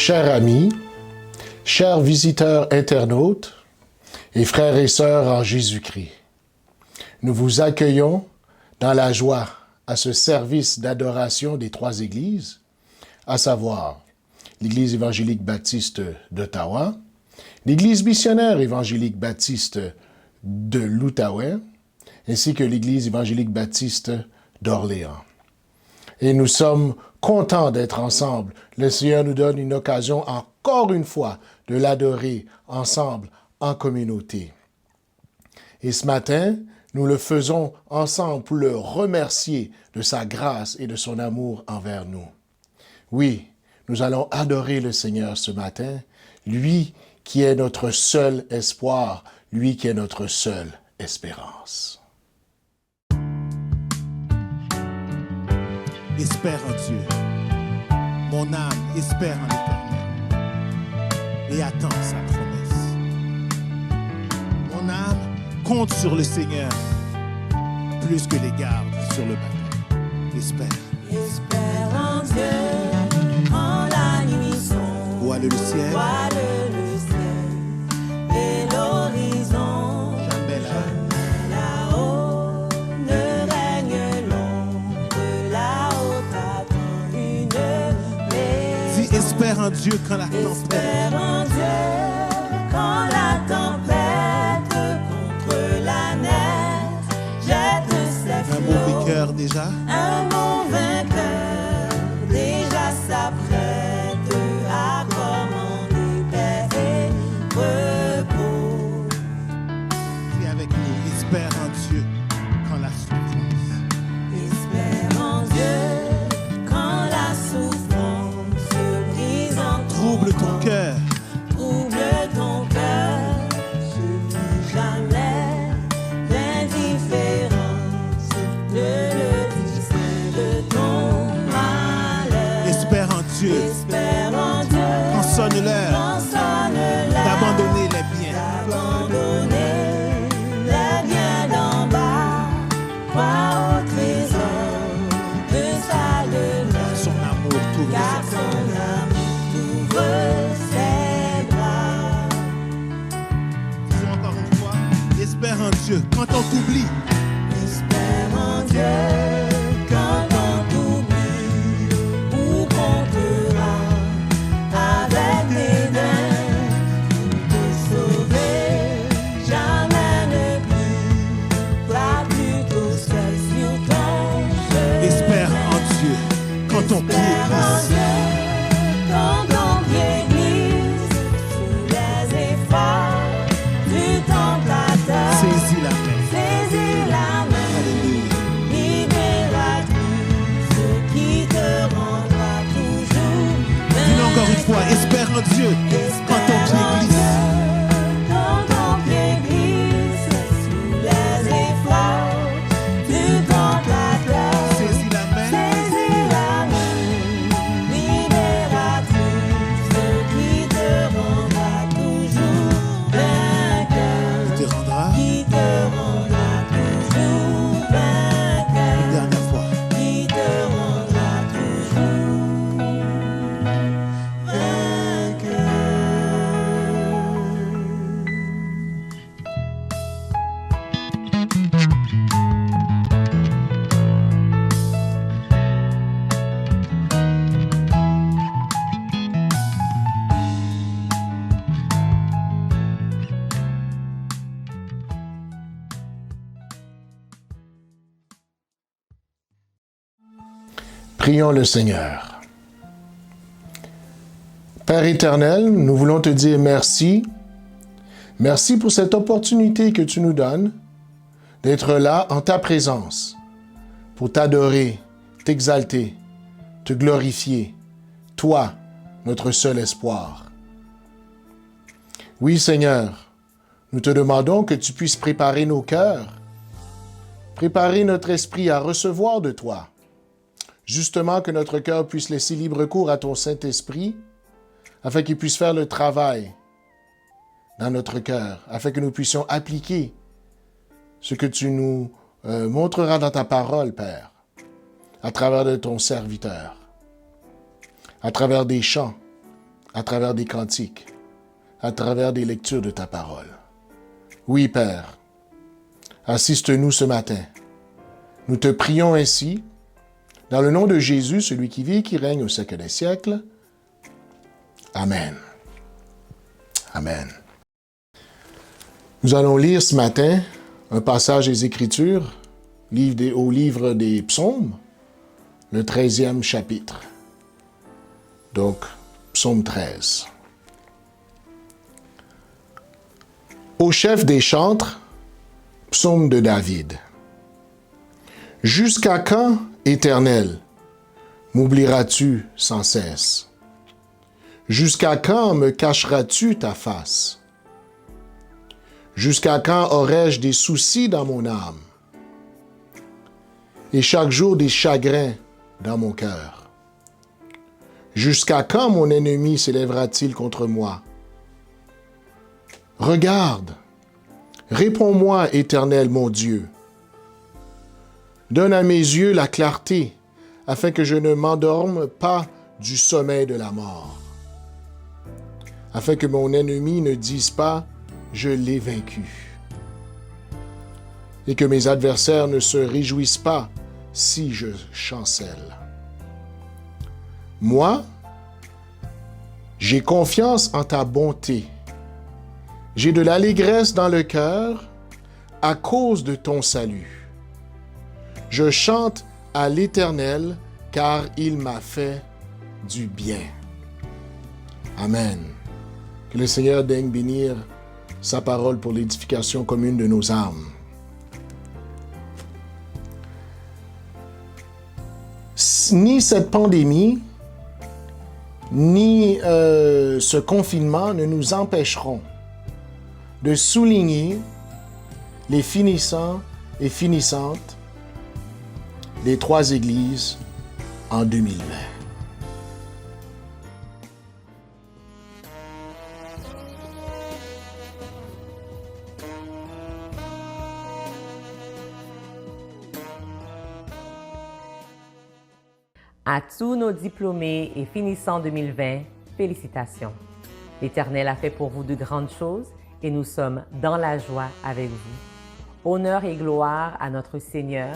Chers amis, chers visiteurs internautes et frères et sœurs en Jésus-Christ, nous vous accueillons dans la joie à ce service d'adoration des trois églises, à savoir l'Église évangélique baptiste d'Ottawa, l'Église missionnaire évangélique baptiste de l'Outaouais, ainsi que l'Église évangélique baptiste d'Orléans. Et nous sommes contents d'être ensemble. Le Seigneur nous donne une occasion encore une fois de l'adorer ensemble en communauté. Et ce matin, nous le faisons ensemble pour le remercier de sa grâce et de son amour envers nous. Oui, nous allons adorer le Seigneur ce matin, lui qui est notre seul espoir, lui qui est notre seule espérance. Espère en Dieu. Mon âme espère en l'Éternel et attend sa promesse. Mon âme compte sur le Seigneur plus que les gardes sur le matin. Espère. Espère en Dieu quand la nuit sombre. Voile le ciel. Voile le ciel et l'horizon. Jamais là-haut ne règne l'ombre. Là-haut t'attend une maison. Dis espère en Dieu quand la tempête. Espère en Dieu quand la tempête contre la neige jette ses Un beau flots. vainqueur déjà. Un bon vainqueur déjà s'apprête à commander paix et repos. Dis avec nous, espère en Dieu quand la souffrance. Espère en Dieu quand la souffrance brise en Trouble ton cœur. trouble ton cœur. Je vis jamais d'indifférence. Ne le dis de ton malheur. Espère en Dieu Espère en Dieu quand sonne l'heure quand sonne l'heure d'abandonner les biens. d'abandonner les biens d'en bas. Crois au trésor de sa demeure, Son amour t'ouvre car ses son bras. amour t'ouvre ses bras. Disons encore une fois, espère en Dieu quand on t'oublie. Espère en Dieu quand on t'oublie ou qu'on te rend avec dédain. Te sauver, jamais ne plus. Crois plutôt seul sur ton chemin. Espère en Dieu quand ton pied Espère en glisse. Dieu quand ton pied glisse sous les efforts du tentateur. Saisis la main. Saisis la main. Alléluia. Libératrice qui te rendra toujours Dis-le encore une fois, espère en Dieu quand ton pied glisse. quand ton pied glisse sous les efforts du tentateur. Saisis la main. Saisis la main libératrice qui te rendra toujours vainqueur. Te rendra. Qui te rendra toujours vainqueur. Une dernière fois. Qui te rendra toujours vainqueur. Prions le Seigneur. Père éternel, nous voulons te dire merci. Merci pour cette opportunité que tu nous donnes d'être là en ta présence pour t'adorer, t'exalter, te glorifier, toi, notre seul espoir. Oui, Seigneur, nous te demandons que tu puisses préparer nos cœurs, préparer notre esprit à recevoir de toi. Justement, que notre cœur puisse laisser libre cours à ton Saint-Esprit, afin qu'il puisse faire le travail dans notre cœur, afin que nous puissions appliquer ce que tu nous montreras dans ta parole, Père, à travers de ton serviteur, à travers des chants, à travers des cantiques, à travers des lectures de ta parole. Oui, Père, assiste-nous ce matin. Nous te prions ainsi, dans le nom de Jésus, celui qui vit et qui règne au siècle des siècles. Amen. Amen. Nous allons lire ce matin un passage des Écritures au livre des Psaumes, le 13e chapitre. Donc, Psaume 13. Au chef des chantres, Psaume de David. Jusqu'à quand, Éternel, m'oublieras-tu sans cesse? Jusqu'à quand me cacheras-tu ta face? Jusqu'à quand aurai-je des soucis dans mon âme? Et chaque jour des chagrins dans mon cœur? Jusqu'à quand mon ennemi s'élèvera-t-il contre moi? Regarde, réponds-moi, Éternel mon Dieu. Donne à mes yeux la clarté, afin que je ne m'endorme pas du sommeil de la mort. Afin que mon ennemi ne dise pas, je l'ai vaincu. Et que mes adversaires ne se réjouissent pas si je chancelle. Moi, j'ai confiance en ta bonté. J'ai de l'allégresse dans le cœur à cause de ton salut. Je chante à l'Éternel car il m'a fait du bien. Amen. Que le Seigneur daigne bénir sa parole pour l'édification commune de nos âmes. Ni cette pandémie, ni ce confinement ne nous empêcheront de souligner les finissants et finissantes des 3 églises en 2020. À tous nos diplômés et finissants 2020, félicitations. L'Éternel a fait pour vous de grandes choses et nous sommes dans la joie avec vous. Honneur et gloire à notre Seigneur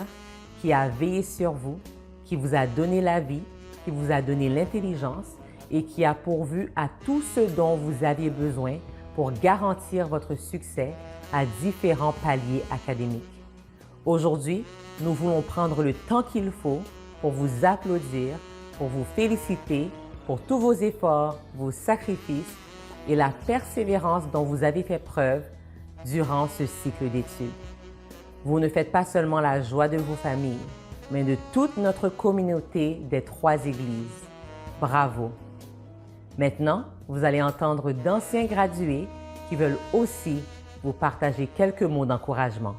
qui a veillé sur vous, qui vous a donné la vie, qui vous a donné l'intelligence et qui a pourvu à tout ce dont vous aviez besoin pour garantir votre succès à différents paliers académiques. Aujourd'hui, nous voulons prendre le temps qu'il faut pour vous applaudir, pour vous féliciter pour tous vos efforts, vos sacrifices et la persévérance dont vous avez fait preuve durant ce cycle d'études. Vous ne faites pas seulement la joie de vos familles, mais de toute notre communauté des 3 églises. Bravo! Maintenant, vous allez entendre d'anciens gradués qui veulent aussi vous partager quelques mots d'encouragement.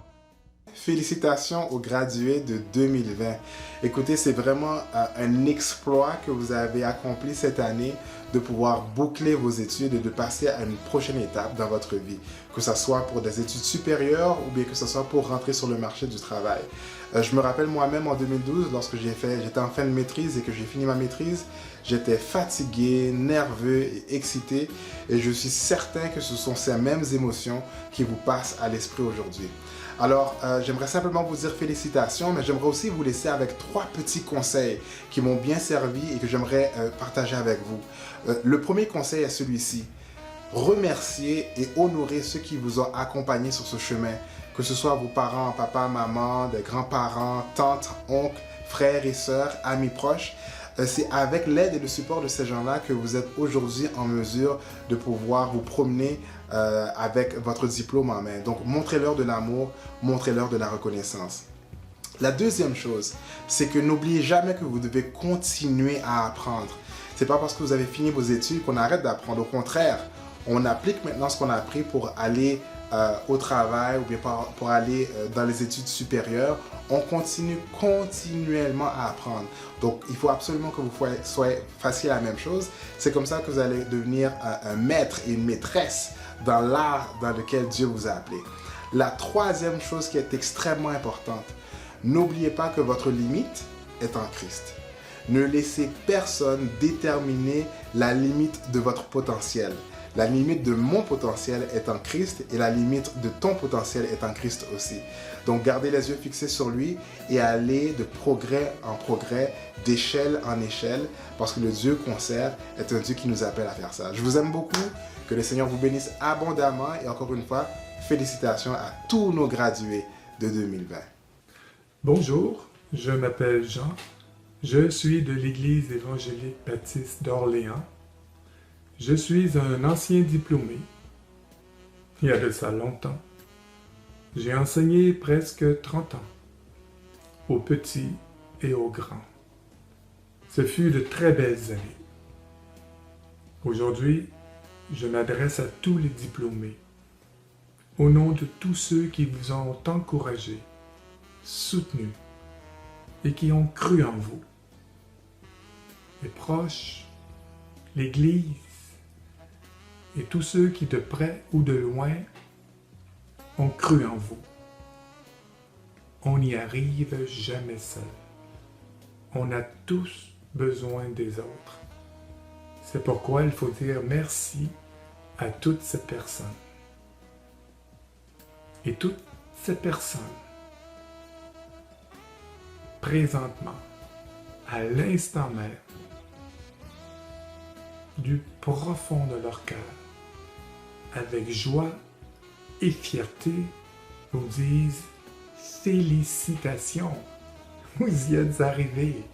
Félicitations aux gradués de 2020. Écoutez, c'est vraiment un exploit que vous avez accompli cette année de pouvoir boucler vos études et de passer à une prochaine étape dans votre vie, que ce soit pour des études supérieures ou bien que ce soit pour rentrer sur le marché du travail. Je me rappelle moi-même en 2012, lorsque j'étais en fin de maîtrise et que j'ai fini ma maîtrise, j'étais fatigué, nerveux et excité et je suis certain que ce sont ces mêmes émotions qui vous passent à l'esprit aujourd'hui. Alors, j'aimerais simplement vous dire félicitations, mais j'aimerais aussi vous laisser avec 3 petits conseils qui m'ont bien servi et que j'aimerais partager avec vous. Le premier conseil est celui-ci. Remerciez et honorez ceux qui vous ont accompagné sur ce chemin, que ce soit vos parents, papa, maman, des grands-parents, tantes, oncles, frères et sœurs, amis proches. C'est avec l'aide et le support de ces gens-là que vous êtes aujourd'hui en mesure de pouvoir vous promener avec votre diplôme en main. Donc, montrez-leur de l'amour, montrez-leur de la reconnaissance. La deuxième chose, c'est que n'oubliez jamais que vous devez continuer à apprendre. C'est pas parce que vous avez fini vos études qu'on arrête d'apprendre. Au contraire, on applique maintenant ce qu'on a appris pour aller au travail ou bien pour aller dans les études supérieures. On continue continuellement à apprendre. Donc, il faut absolument que vous fassiez la même chose. C'est comme ça que vous allez devenir un maître et une maîtresse dans l'art dans lequel Dieu vous a appelé. La troisième chose qui est extrêmement importante, n'oubliez pas que votre limite est en Christ. Ne laissez personne déterminer la limite de votre potentiel. La limite de mon potentiel est en Christ et la limite de ton potentiel est en Christ aussi. Donc, gardez les yeux fixés sur lui et allez de progrès en progrès, d'échelle en échelle, parce que le Dieu qu'on sert est un Dieu qui nous appelle à faire ça. Je vous aime beaucoup, que le Seigneur vous bénisse abondamment et encore une fois, félicitations à tous nos gradués de 2020. Bonjour, je m'appelle Jean. Je suis de l'Église évangélique baptiste d'Orléans. Je suis un ancien diplômé. Il y a de ça longtemps. J'ai enseigné presque 30 ans, aux petits et aux grands. Ce fut de très belles années. Aujourd'hui, je m'adresse à tous les diplômés, au nom de tous ceux qui vous ont encouragé, soutenu et qui ont cru en vous. Les proches, l'Église et tous ceux qui de près ou de loin ont cru en vous. On n'y arrive jamais seul. On a tous besoin des autres. C'est pourquoi il faut dire merci à toutes ces personnes. Et toutes ces personnes, présentement, à l'instant même, du profond de leur cœur, avec joie et fierté, vous disent félicitations, vous y êtes arrivés.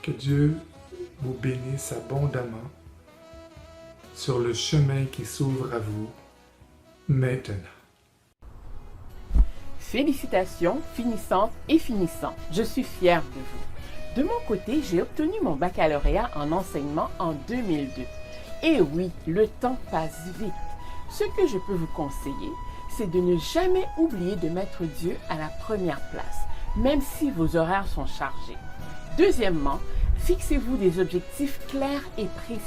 Que Dieu vous bénisse abondamment sur le chemin qui s'ouvre à vous maintenant. Félicitations, finissantes et finissants. Je suis fière de vous. De mon côté, j'ai obtenu mon baccalauréat en enseignement en 2002. Et oui, le temps passe vite. Ce que je peux vous conseiller, c'est de ne jamais oublier de mettre Dieu à la première place, même si vos horaires sont chargés. Deuxièmement, fixez-vous des objectifs clairs et précis.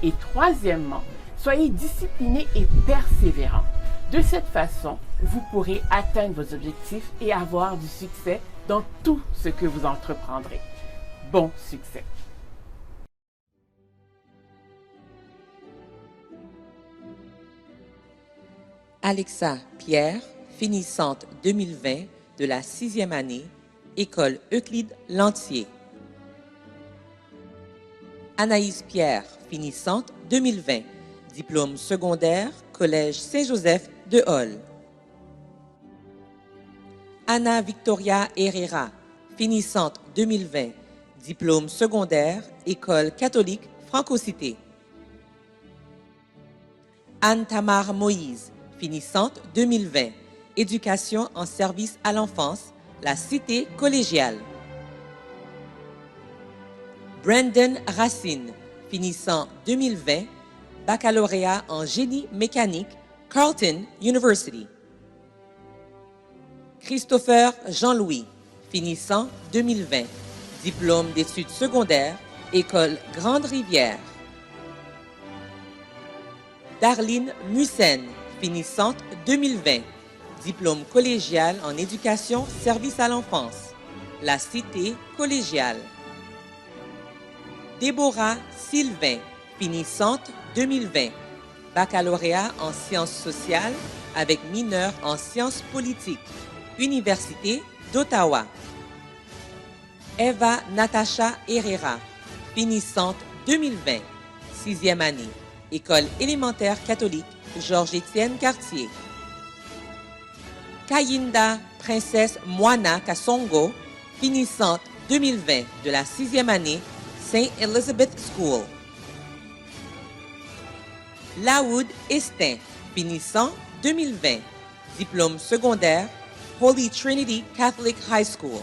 Et troisièmement, soyez disciplinés et persévérants. De cette façon, vous pourrez atteindre vos objectifs et avoir du succès dans tout ce que vous entreprendrez. Bon succès! Alexa Pierre, finissante 2020 de la 6e année, École Euclide Lantier. Anaïs Pierre, finissante 2020, diplôme secondaire, Collège Saint-Joseph de Hall. Anna Victoria Herrera, finissante 2020, diplôme secondaire, École catholique Franco-Cité. Anne Tamar Moïse, finissante 2020, éducation en service à l'enfance, la Cité collégiale. Brandon Racine, finissant 2020, baccalauréat en génie mécanique, Carleton University. Christopher Jean-Louis, finissant 2020, diplôme d'études secondaires, École Grande-Rivière. Darline Mussen, finissante 2020, diplôme collégial en éducation service à l'enfance, la Cité collégiale. Déborah Sylvain, finissante 2020, baccalauréat en sciences sociales avec mineur en sciences politiques, Université d'Ottawa. Eva Natasha Herrera, finissante 2020, 6e année, École élémentaire catholique Georges-Étienne Cartier. Kayinda Princesse Moana Kassongo, finissante 2020 de la 6e année, St. Elizabeth School. Laoud Estin, finissant 2020, diplôme secondaire, Holy Trinity Catholic High School.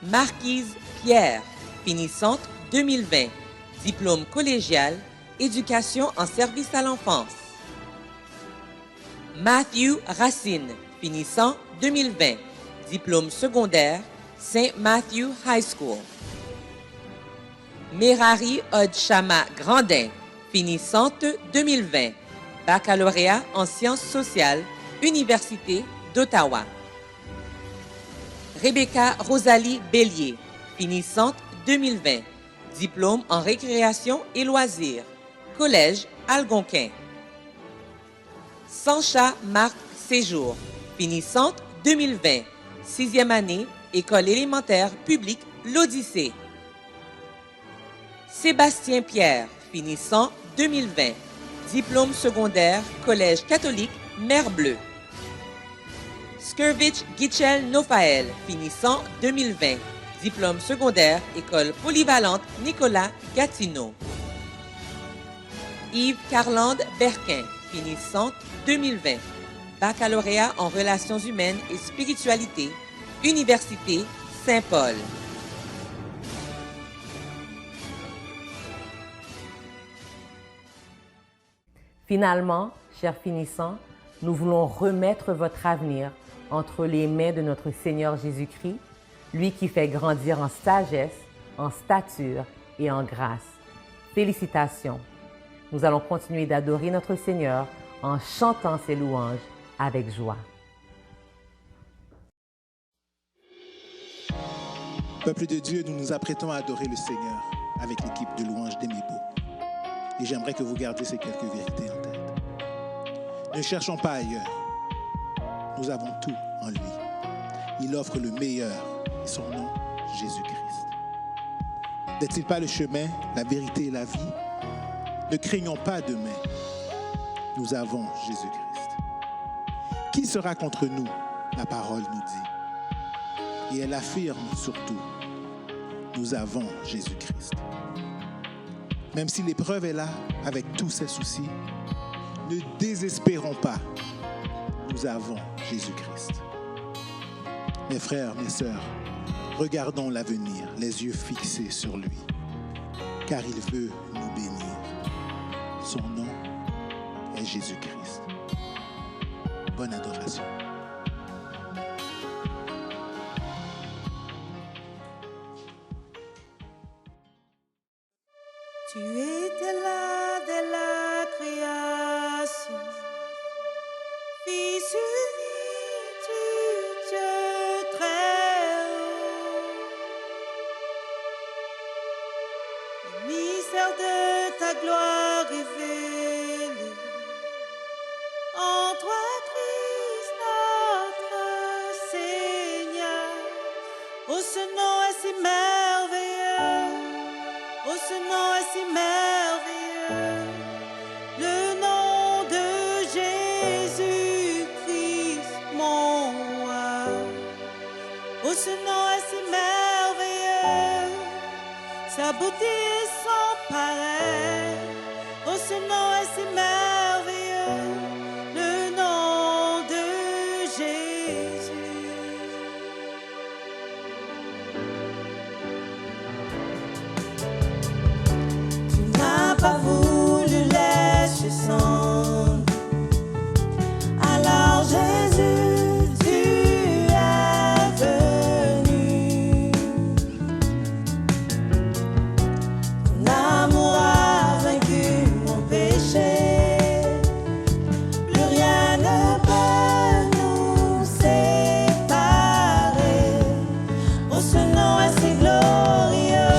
Marquise Pierre, finissante 2020, diplôme collégial, éducation en service à l'enfance. Matthew Racine, finissant 2020, diplôme secondaire, St. Matthew High School. Merari Odshama Grandin, finissante 2020, baccalauréat en sciences sociales, Université d'Ottawa. Rebecca Rosalie Bélier, finissante 2020, diplôme en récréation et loisirs, Collège Algonquin. Sancha Marc Séjour, finissante 2020, 6e année, École élémentaire publique L'Odyssée. Sébastien Pierre, finissant 2020, diplôme secondaire, Collège catholique Mer Bleue. Skirvich Gichel Nofael, finissant 2020, diplôme secondaire, École polyvalente Nicolas Gatineau. Yves Carlande Berquin, finissante 2020, baccalauréat en relations humaines et spiritualité, Université Saint-Paul. Finalement, chers finissants, nous voulons remettre votre avenir entre les mains de notre Seigneur Jésus-Christ, lui qui fait grandir en sagesse, en stature et en grâce. Félicitations! Nous allons continuer d'adorer notre Seigneur en chantant ses louanges avec joie. Peuple de Dieu, nous nous apprêtons à adorer le Seigneur avec l'équipe de louanges d'Emibo. Et j'aimerais que vous gardiez ces quelques vérités en tête. Ne cherchons pas ailleurs. Nous avons tout en lui. Il offre le meilleur et son nom, Jésus-Christ. N'est-il pas le chemin, la vérité et la vie? Ne craignons pas demain. Nous avons Jésus-Christ. Qui sera contre nous? La parole nous dit. Et elle affirme surtout, nous avons Jésus-Christ. Même si l'épreuve est là, avec tous ses soucis, ne désespérons pas. Nous avons Jésus-Christ. Mes frères, mes sœurs, regardons l'avenir, les yeux fixés sur lui, car il veut nous bénir. Son nom est Jésus-Christ. Bonne adoration. Tu étais là dès la création, Fils unique du Dieu très haut. Le mystère de ta gloire révélé, en toi Christ notre Seigneur. Oh, ce nom est si merveilleux. Oh, ce nom est si merveilleux, le nom de Jésus-Christ, mon roi. Oh, ce nom est si merveilleux, sa beauté est sans pareil. Oh, ce nom est si merveilleux, le nom de Jésus. Pas voulu laisser sans. Alors Jésus, tu es venu. Ton amour a vaincu mon péché. Plus rien ne peut nous séparer. Oh, ce nom est si glorieux.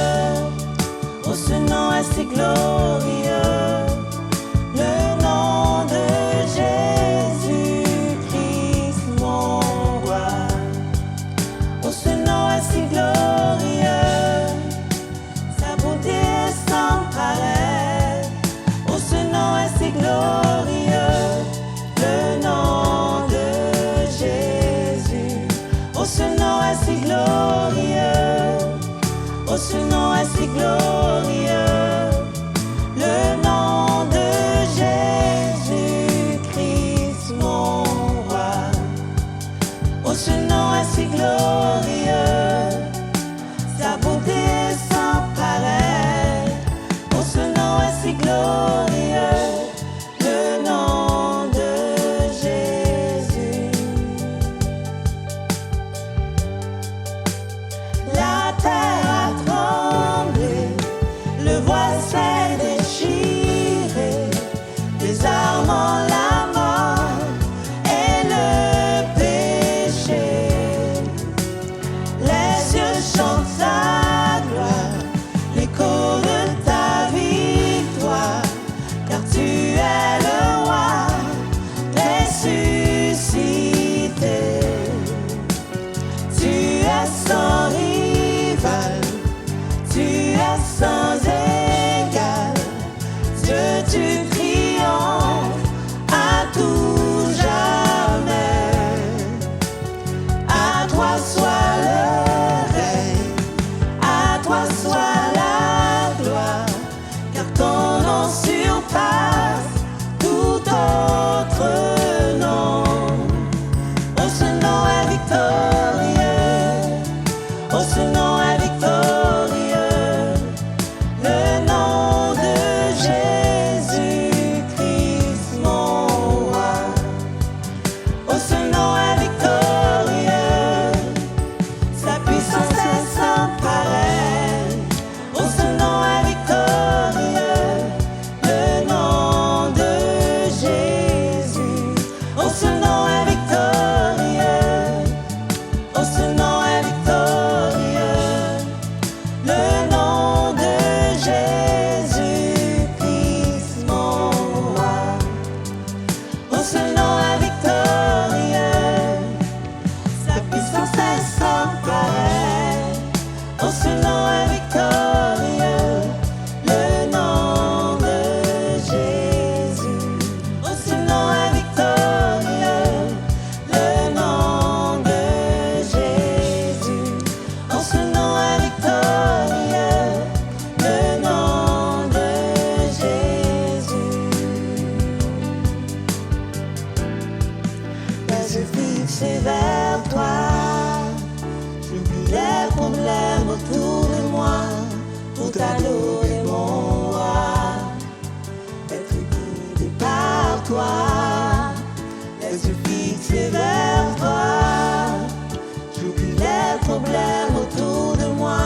Oh, ce nom est si glorieux. Oh, ce nom est si glorieux, le nom de Jésus-Christ, mon roi. Oh, ce nom est si glorieux, sa beauté est sans pareil. Oh, ce nom est si glorieux, le nom de Jésus. La terre le voile s'est déchiré, désarmant la mort et le péché. yeux fixés vers toi. J'oublie les problèmes autour de moi pour t'adorer mon roi. Être guidé par toi, les yeux fixés vers toi. J'oublie les problèmes autour de moi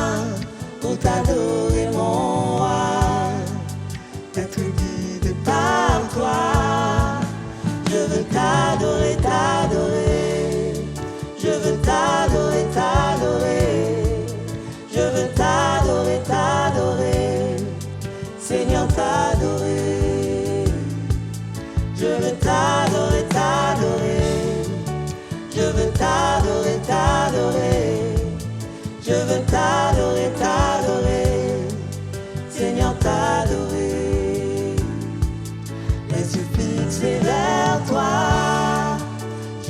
pour t'adorer mon roi. Être guidé par toi. Je veux t'adorer, t'adorer. Je veux t'adorer, t'adorer. Je veux t'adorer, t'adorer. Seigneur, t'adorer. Je veux t'adorer, t'adorer. Je veux t'adorer, t'adorer. Je veux t'adorer, t'adorer. Seigneur, t'adorer. Les yeux fixés vers toi.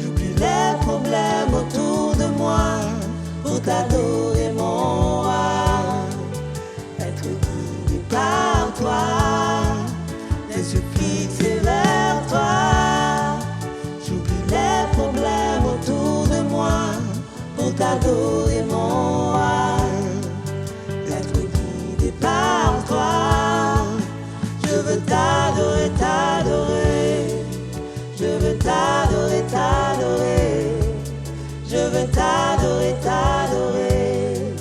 J'oublie les problèmes autour de moi pour t'adorer mon roi. Être guidé par toi. Les yeux fixés vers toi. J'oublie les problèmes autour de moi pour t'adorer mon roi. Être guidé par toi. Je veux t'adorer, t'adorer. Je veux t'adorer, t'adorer. Je veux t'adorer, t'adorer.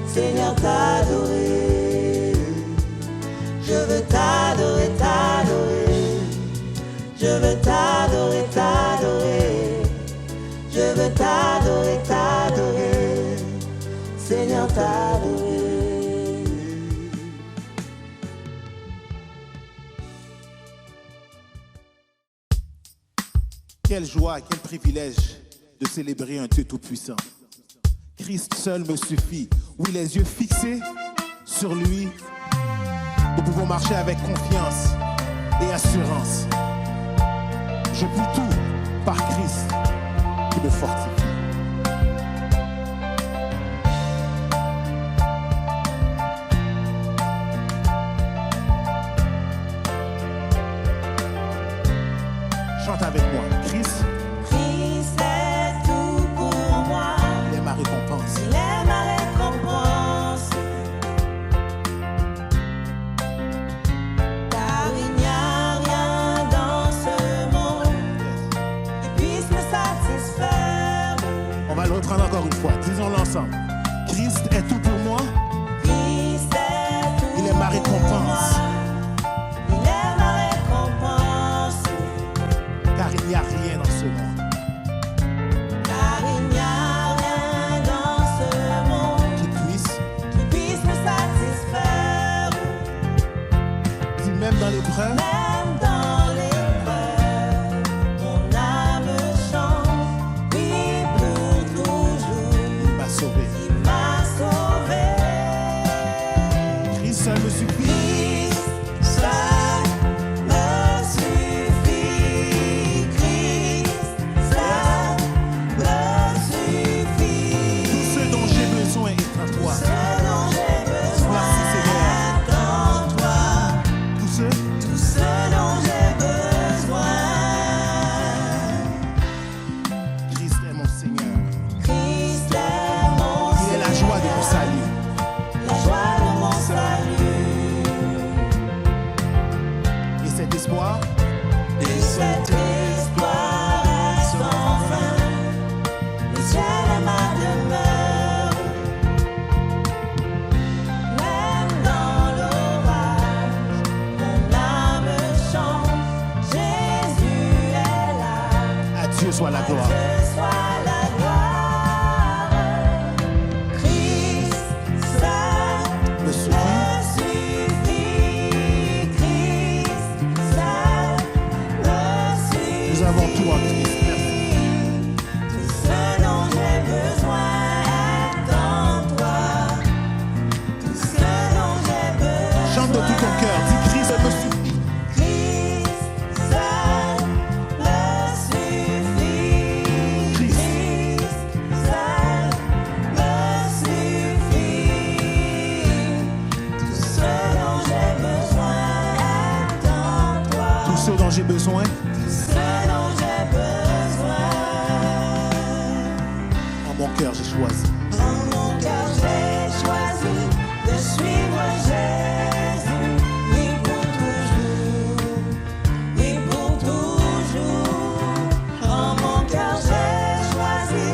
Seigneur, t'adorer. Je veux t'adorer, t'adorer. Je veux t'adorer, t'adorer. Je veux t'adorer, t'adorer. Seigneur, t'adorer. Quelle joie, quel privilège de célébrer un Dieu tout-puissant. Christ seul me suffit. Oui, les yeux fixés sur lui, nous pouvons marcher avec confiance et assurance. Je puis tout par Christ qui me fortifie. Chante avec moi. Christ est tout pour moi. Il est ma récompense. Il est ma récompense. Car il n'y a rien dans ce monde qui puisse me satisfaire. On va le reprendre encore une fois. Disons-le ensemble. Christ est tout pour moi. Christ est tout Il est ma récompense. pour moi. Il est ma récompense. Car il n'y a rien dans ce monde Car il n'y a rien dans ce monde qui puisse me satisfaire. dit même dans l'épreuve, Même dans l'épreuve, mon âme chante, oui pour toujours, il m'a sauvé. il m'a sauvé. Christ seul me suffit. cœur, j'ai choisi. Dans mon cœur, j'ai choisi de suivre Jésus. Oui, pour toujours. Oui, pour toujours. Dans mon cœur, j'ai choisi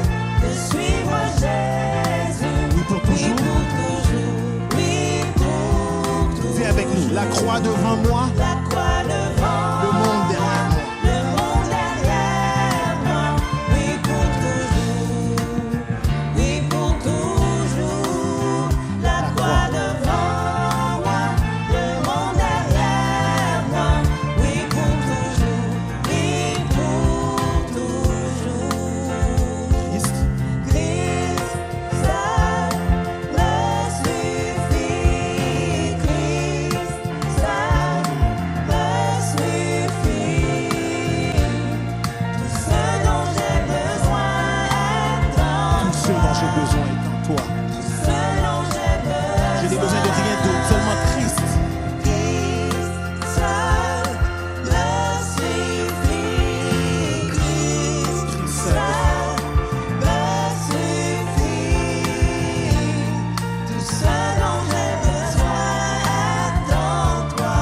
de suivre Jésus. Oui, pour Oui, toujours. pour toujours. Oui, pour toujours. Viens avec nous. La croix devant moi, La croix devant le monde derrière moi. le monde derrière moi. Oui, pour toujours. Oui, pour toujours. La croix devant moi, le monde derrière moi. Oui, pour toujours. Oui, pour toujours. Christ, Christ seul me suffit. Christ seul me suffit. Tout ce dont j'ai besoin est en tout ce dont j'ai besoin est en toi. Tout ce dont j'ai besoin. Je n'ai besoin de rien d'autre, seulement Christ. Christ seul me suffit. Christ seul me suffit. Tout ce dont j'ai besoin est en toi.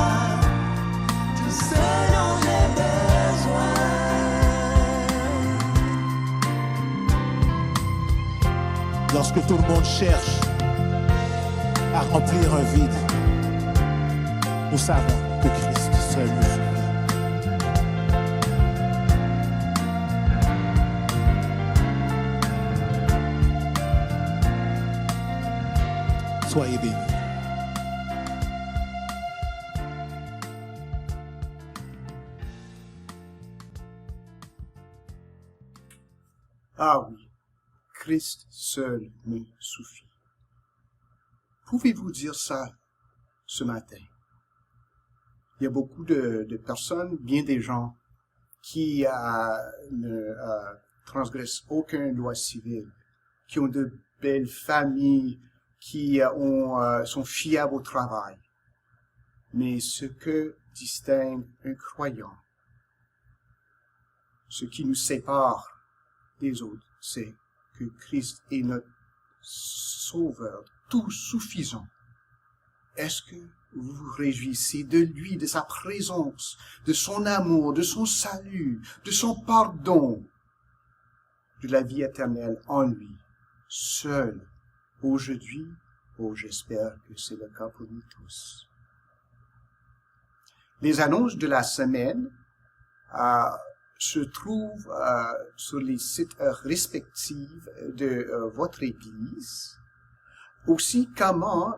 Tout ce dont j'ai besoin. Lorsque tout le monde cherche à remplir un vide, nous savons que Christ seul nous suffit. Soyez bénis. Ah oui, Christ seul me suffit. Pouvez-vous dire ça ce matin? Il y a beaucoup de personnes, bien des gens, qui ne transgressent aucune loi civile, qui ont de belles familles, qui sont fiables au travail. Mais ce que distingue un croyant, ce qui nous sépare des autres, c'est que Christ est notre sauveur, tout suffisant. Est-ce que vous vous réjouissez de lui, de sa présence, de son amour, de son salut, de son pardon, de la vie éternelle en lui, seul, aujourd'hui? Oh, j'espère que c'est le cas pour nous tous. Les annonces de la semaine se trouvent sur les sites respectifs de votre Église. Aussi, comment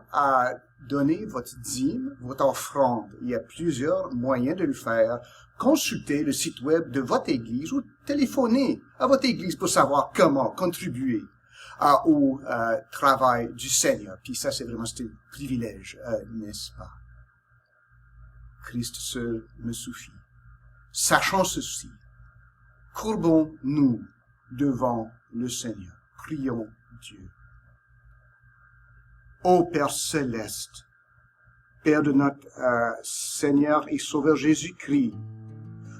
donner votre dîme, votre offrande. Il y a plusieurs moyens de le faire. Consultez le site web de votre Église ou téléphonez à votre Église pour savoir comment contribuer au travail du Seigneur. Puis ça, c'est vraiment un privilège, n'est-ce pas? Christ seul me suffit. Sachons ceci. Courbons-nous devant le Seigneur. Prions Dieu. Ô Père céleste, Père de notre Seigneur et Sauveur Jésus-Christ,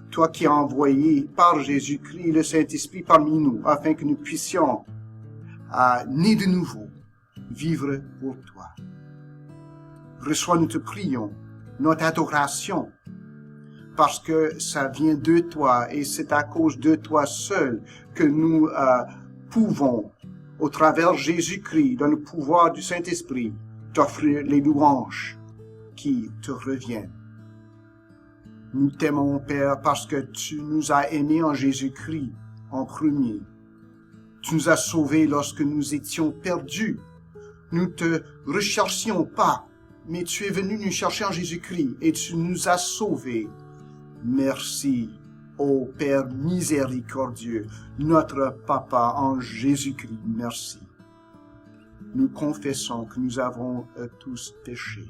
toi qui as envoyé par Jésus-Christ le Saint-Esprit parmi nous, afin que nous puissions, nés de nouveau, vivre pour toi. Reçois, nous te prions, notre adoration, parce que ça vient de toi et c'est à cause de toi seul que nous pouvons, au travers Jésus-Christ, dans le pouvoir du Saint-Esprit, t'offrir les louanges qui te reviennent. Nous t'aimons, Père, parce que tu nous as aimés en Jésus-Christ en premier. Tu nous as sauvés lorsque nous étions perdus. Nous te recherchions pas, mais tu es venu nous chercher en Jésus-Christ et tu nous as sauvés. Merci, ô Père miséricordieux, notre Papa en Jésus-Christ, merci. Nous confessons que nous avons tous péché,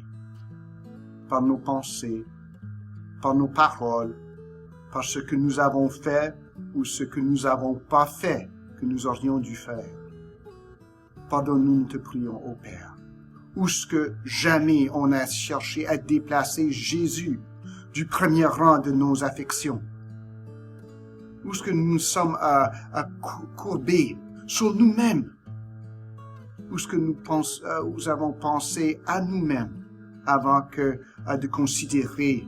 par nos pensées, par nos paroles, par ce que nous avons fait ou ce que nous n'avons pas fait, que nous aurions dû faire. Pardonne-nous, nous te prions, ô Père. Où ce que jamais on a cherché à déplacer Jésus du premier rang de nos affections. Où est-ce que nous sommes courbés sur nous-mêmes ou ce que nous avons pensé à nous-mêmes avant que de considérer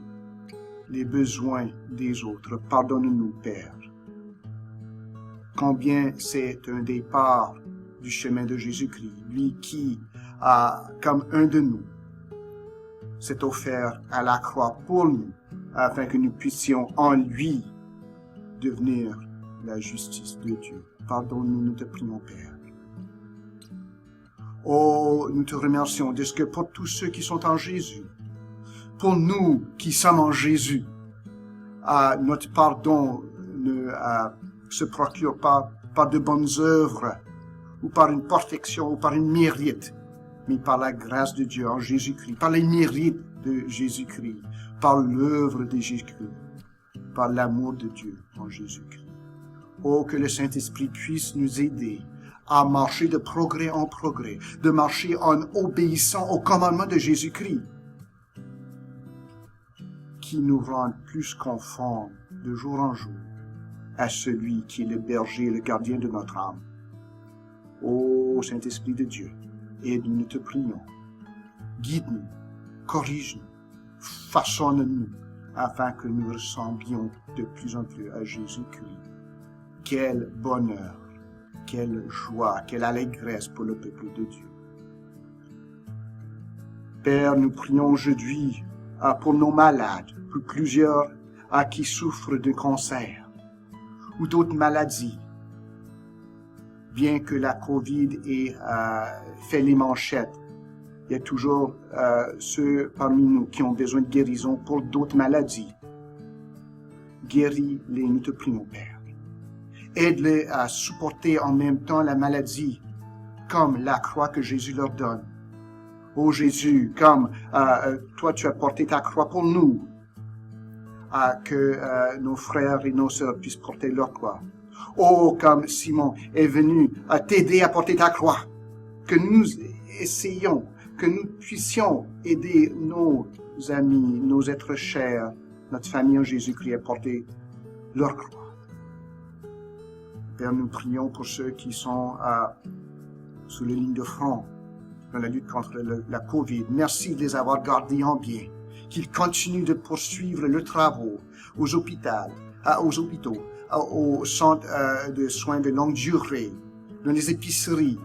les besoins des autres. Pardonne-nous, Père. Combien c'est un départ du chemin de Jésus-Christ, lui qui, comme un de nous, s'est offert à la croix pour nous, afin que nous puissions en lui devenir la justice de Dieu. Pardonne-nous, nous te prions, Père. Oh, nous te remercions de ce que pour tous ceux qui sont en Jésus, pour nous qui sommes en Jésus, notre pardon ne se procure pas par de bonnes œuvres, ou par une perfection, ou par une mérite, mais par la grâce de Dieu en Jésus-Christ, par les mérites de Jésus-Christ, par l'œuvre de Jésus-Christ, par l'amour de Dieu en Jésus-Christ. Oh, que le Saint-Esprit puisse nous aider à marcher de progrès en progrès, de marcher en obéissant au commandement de Jésus-Christ, qui nous rend plus conformes de jour en jour à celui qui est le berger et le gardien de notre âme. Ô Saint-Esprit de Dieu, aide-nous, nous te prions. Guide-nous, corrige-nous, façonne-nous, afin que nous ressemblions de plus en plus à Jésus-Christ. Quel bonheur, quelle joie, quelle allégresse pour le peuple de Dieu. Père, nous prions aujourd'hui pour nos malades, pour plusieurs qui souffrent de cancer ou d'autres maladies. Bien que la COVID ait fait les manchettes, il y a toujours ceux parmi nous qui ont besoin de guérison pour d'autres maladies. Guéris-les, nous te prions, Père. Aide-les à supporter en même temps la maladie, comme la croix que Jésus leur donne. Ô Jésus, comme toi tu as porté ta croix pour nous, que nos frères et nos sœurs puissent porter leur croix. Oh, comme Simon est venu t'aider à porter ta croix, que nous essayons, que nous puissions aider nos amis, nos êtres chers, notre famille en Jésus-Christ à porter leur croix. Père, nous prions pour ceux qui sont sous la ligne de front dans la lutte contre la COVID. Merci de les avoir gardés en bien, qu'ils continuent de poursuivre leurs travaux aux hôpitaux, aux centres de soins de longue durée, dans les épiceries,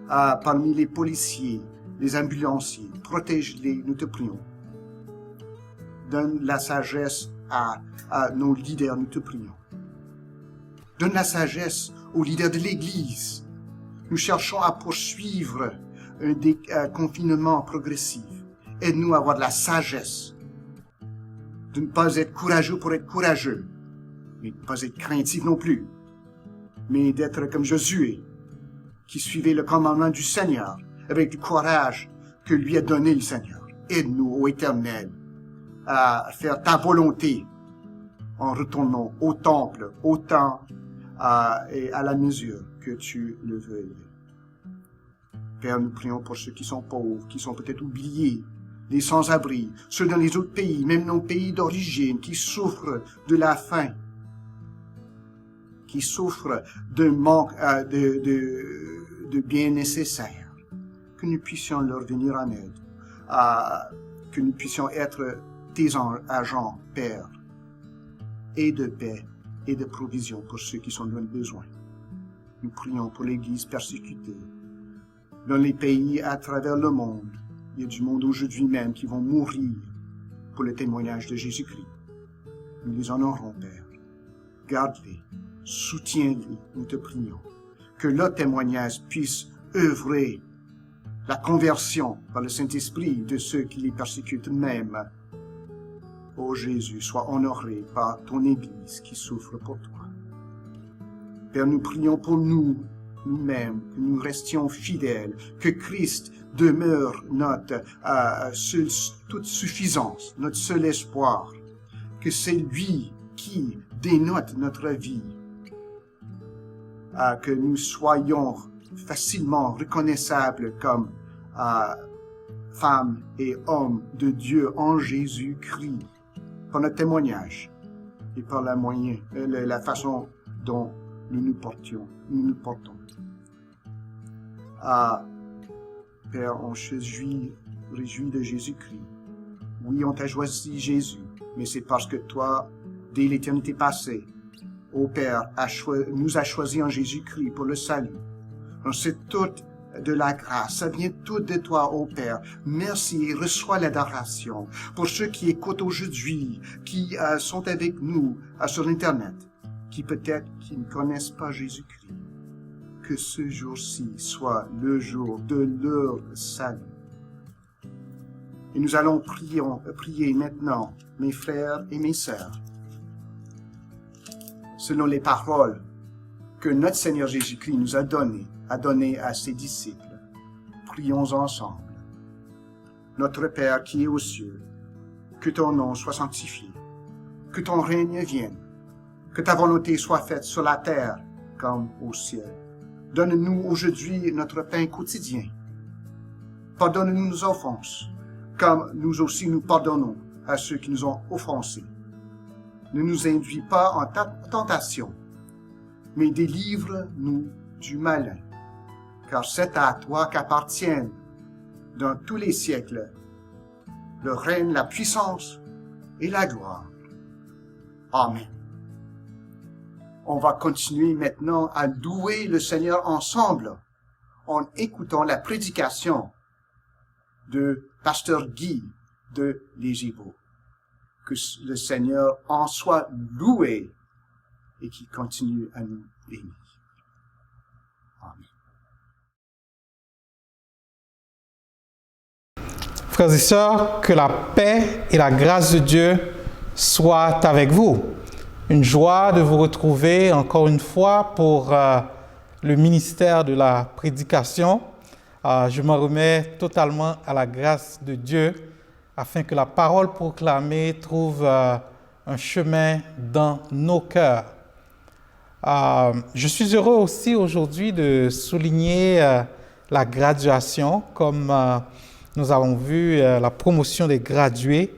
parmi les policiers, les ambulanciers. Protège-les, nous te prions. Donne la sagesse à nos leaders, nous te prions. Donne la sagesse aux leaders de l'Église. Nous cherchons à poursuivre un confinement progressif. Aide-nous à avoir de la sagesse, de ne pas être courageux pour être courageux, mais de ne pas être craintif non plus, mais d'être comme Josué, qui suivait le commandement du Seigneur avec du courage que lui a donné le Seigneur. Aide-nous, ô Éternel, à faire ta volonté en retournant au temple, au temps et à la mesure que tu le veuilles. Père, nous prions pour ceux qui sont pauvres, qui sont peut-être oubliés, les sans-abri, ceux dans les autres pays, même nos pays d'origine, qui souffrent de la faim, qui souffrent d'un manque de biens nécessaires, que nous puissions leur venir en aide, que nous puissions être tes agents, Père, et de paix et de provision pour ceux qui sont dans le besoin. Nous prions pour l'Église persécutée. Dans les pays à travers le monde, il y a du monde aujourd'hui même qui vont mourir pour le témoignage de Jésus-Christ. Nous les honorons, Père. Garde-les, soutiens-les, nous te prions. Que leur témoignage puisse œuvrer la conversion par le Saint-Esprit de ceux qui les persécutent même. Ô Jésus, sois honoré par ton Église qui souffre pour toi. Père, nous prions pour nous-mêmes, que nous restions fidèles, que Christ demeure notre toute suffisance, notre seul espoir, que c'est lui qui dénote notre vie, que nous soyons facilement reconnaissables comme femmes et hommes de Dieu en Jésus-Christ, par notre témoignage et par la façon dont nous nous portons. Père, on se réjouit de Jésus-Christ. Oui, on t'a choisi Jésus, mais c'est parce que toi, dès l'éternité passée, ô Père, nous as choisis en Jésus-Christ pour le salut. Donc c'est tout de la grâce, ça vient tout de toi, ô Père. Merci et reçois l'adoration. Pour ceux qui écoutent aujourd'hui, qui sont avec nous sur l'Internet, qui peut-être qui ne connaissent pas Jésus-Christ, que ce jour-ci soit le jour de leur salut. Et nous allons prier maintenant, mes frères et mes sœurs, selon les paroles que notre Seigneur Jésus-Christ nous a données à ses disciples. Prions ensemble. Notre Père qui est aux cieux, que ton nom soit sanctifié, que ton règne vienne, que ta volonté soit faite sur la terre comme au ciel. Donne-nous aujourd'hui notre pain quotidien. Pardonne-nous nos offenses, comme nous aussi nous pardonnons à ceux qui nous ont offensés. Ne nous induis pas en tentation, mais délivre-nous du malin, car c'est à toi qu'appartiennent dans tous les siècles le règne, la puissance et la gloire. Amen. On va continuer maintenant à louer le Seigneur ensemble en écoutant la prédication de Pasteur Guy de Légiveau. Que le Seigneur en soit loué et qu'il continue à nous bénir. Amen. Frères et sœurs, que la paix et la grâce de Dieu soient avec vous. Une joie de vous retrouver encore une fois pour le ministère de la prédication. Je m'en remets totalement à la grâce de Dieu afin que la parole proclamée trouve un chemin dans nos cœurs. Je suis heureux aussi aujourd'hui de souligner la graduation, comme nous avons vu la promotion des gradués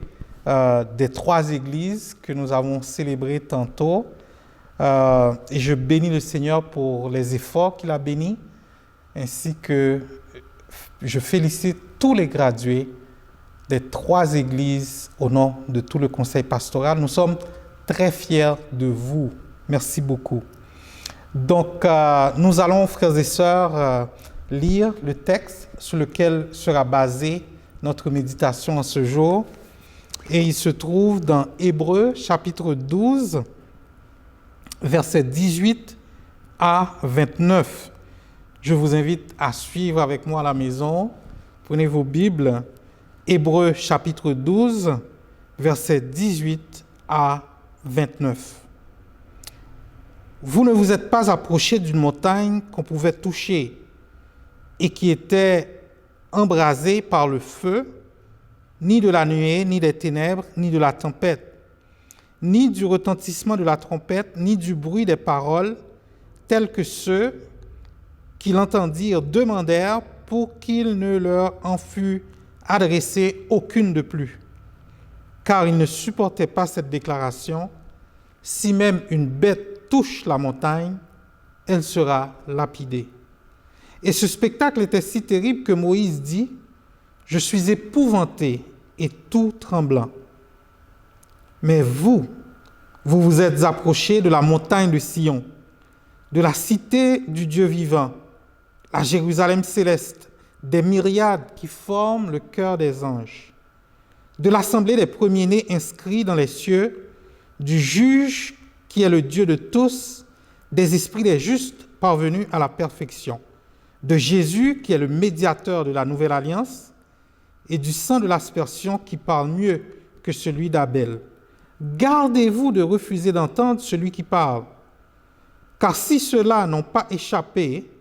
des 3 églises que nous avons célébrées tantôt. Et je bénis le Seigneur pour les efforts qu'il a bénis, ainsi que je félicite tous les gradués des 3 églises au nom de tout le conseil pastoral. Nous sommes très fiers de vous. Merci beaucoup. Donc, nous allons, frères et sœurs, lire le texte sur lequel sera basée notre méditation en ce jour. Et il se trouve dans Hébreux, chapitre 12, versets 18 à 29. Je vous invite à suivre avec moi à la maison. Prenez vos Bibles. Hébreux, chapitre 12, versets 18 à 29. Vous ne vous êtes pas approchés d'une montagne qu'on pouvait toucher et qui était embrasée par le feu, ni de la nuée, ni des ténèbres, ni de la tempête, ni du retentissement de la trompette, ni du bruit des paroles, tels que ceux qui l'entendirent demandèrent pour qu'il ne leur en fût adressé aucune de plus. Car ils ne supportaient pas cette déclaration. Si même une bête touche la montagne, elle sera lapidée. Et ce spectacle était si terrible que Moïse dit « Je suis épouvanté et tout tremblant. Mais vous vous êtes approchés de la montagne de Sion, de la cité du Dieu vivant, la Jérusalem céleste, des myriades qui forment le cœur des anges, de l'assemblée des premiers-nés inscrits dans les cieux, du juge qui est le Dieu de tous, des esprits des justes parvenus à la perfection, de Jésus qui est le médiateur de la nouvelle alliance, et du sang de l'aspersion qui parle mieux que celui d'Abel. Gardez-vous de refuser d'entendre celui qui parle, car si ceux-là n'ont pas échappé,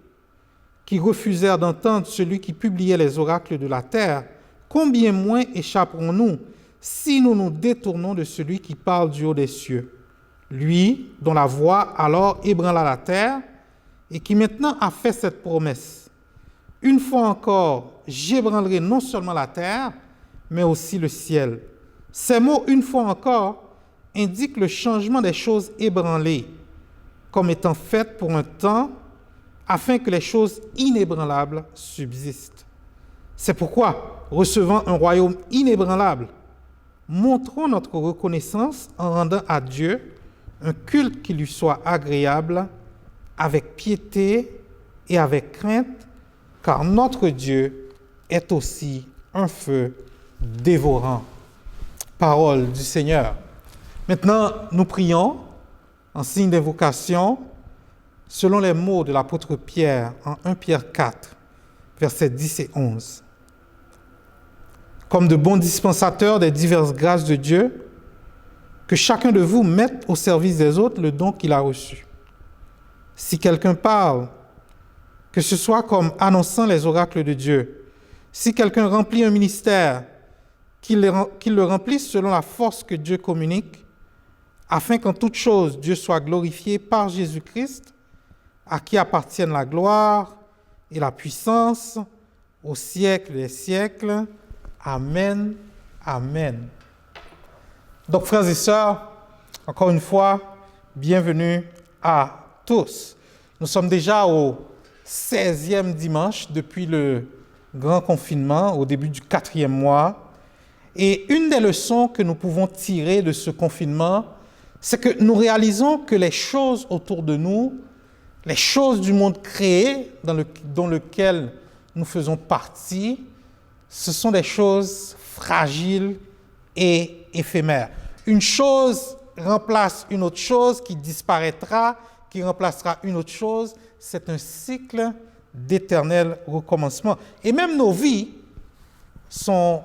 qui refusèrent d'entendre celui qui publiait les oracles de la terre, combien moins échapperons-nous si nous nous détournons de celui qui parle du haut des cieux, lui dont la voix alors ébranla la terre et qui maintenant a fait cette promesse. Une fois encore, j'ébranlerai non seulement la terre, mais aussi le ciel. Ces mots, une fois encore, indiquent le changement des choses ébranlées, comme étant faites pour un temps, afin que les choses inébranlables subsistent. C'est pourquoi, recevant un royaume inébranlable, montrons notre reconnaissance en rendant à Dieu un culte qui lui soit agréable, avec piété et avec crainte, car notre Dieu est aussi un feu dévorant. Parole du Seigneur. Maintenant, nous prions en signe d'invocation selon les mots de l'apôtre Pierre en 1 Pierre 4, versets 10 et 11. Comme de bons dispensateurs des diverses grâces de Dieu, que chacun de vous mette au service des autres le don qu'il a reçu. Si quelqu'un parle, que ce soit comme annonçant les oracles de Dieu. Si quelqu'un remplit un ministère, qu'il le remplisse selon la force que Dieu communique, afin qu'en toute chose Dieu soit glorifié par Jésus-Christ, à qui appartiennent la gloire et la puissance au siècle des siècles. Amen. Amen. Donc, frères et sœurs, encore une fois, bienvenue à tous. Nous sommes déjà au 16e dimanche depuis le grand confinement, au début du 4e mois. Et une des leçons que nous pouvons tirer de ce confinement, c'est que nous réalisons que les choses autour de nous, les choses du monde créé dans lequel nous faisons partie, ce sont des choses fragiles et éphémères. Une chose remplace une autre chose qui disparaîtra, qui remplacera une autre chose. C'est un cycle d'éternel recommencement. Et même nos vies sont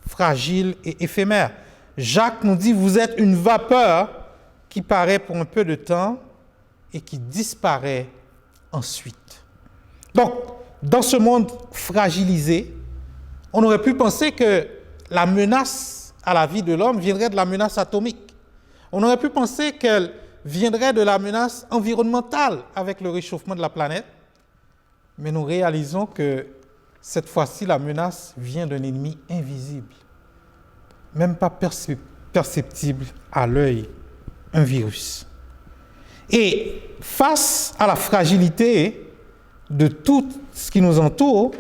fragiles et éphémères. Jacques nous dit, vous êtes une vapeur qui paraît pour un peu de temps et qui disparaît ensuite. Donc, dans ce monde fragilisé, on aurait pu penser que la menace à la vie de l'homme viendrait de la menace atomique. On aurait pu penser qu'elle viendrait de la menace environnementale avec le réchauffement de la planète. Mais nous réalisons que cette fois-ci, la menace vient d'un ennemi invisible, même pas perceptible à l'œil, un virus. Et face à la fragilité de tout ce qui nous entoure,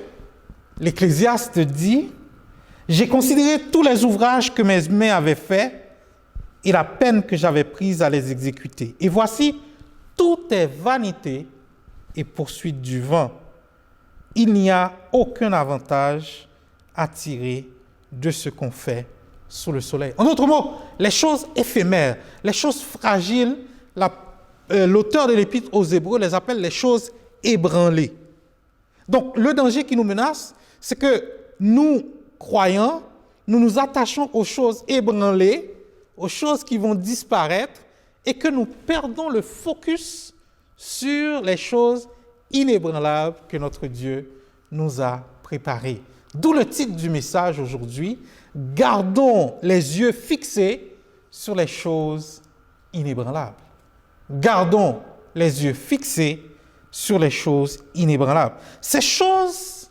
l'Ecclésiaste dit « J'ai considéré tous les ouvrages que mes mains avaient faits et la peine que j'avais prise à les exécuter. Et voici, tout est vanité et poursuite du vent. Il n'y a aucun avantage à tirer de ce qu'on fait sous le soleil. » En d'autres mots, les choses éphémères, les choses fragiles, l'auteur de l'Épître aux Hébreux les appelle les choses ébranlées. Donc, le danger qui nous menace, c'est que nous, croyants, nous nous attachons aux choses ébranlées, aux choses qui vont disparaître, et que nous perdons le focus sur les choses inébranlables que notre Dieu nous a préparées. D'où le titre du message aujourd'hui, « Gardons les yeux fixés sur les choses inébranlables ». Gardons les yeux fixés sur les choses inébranlables. Ces choses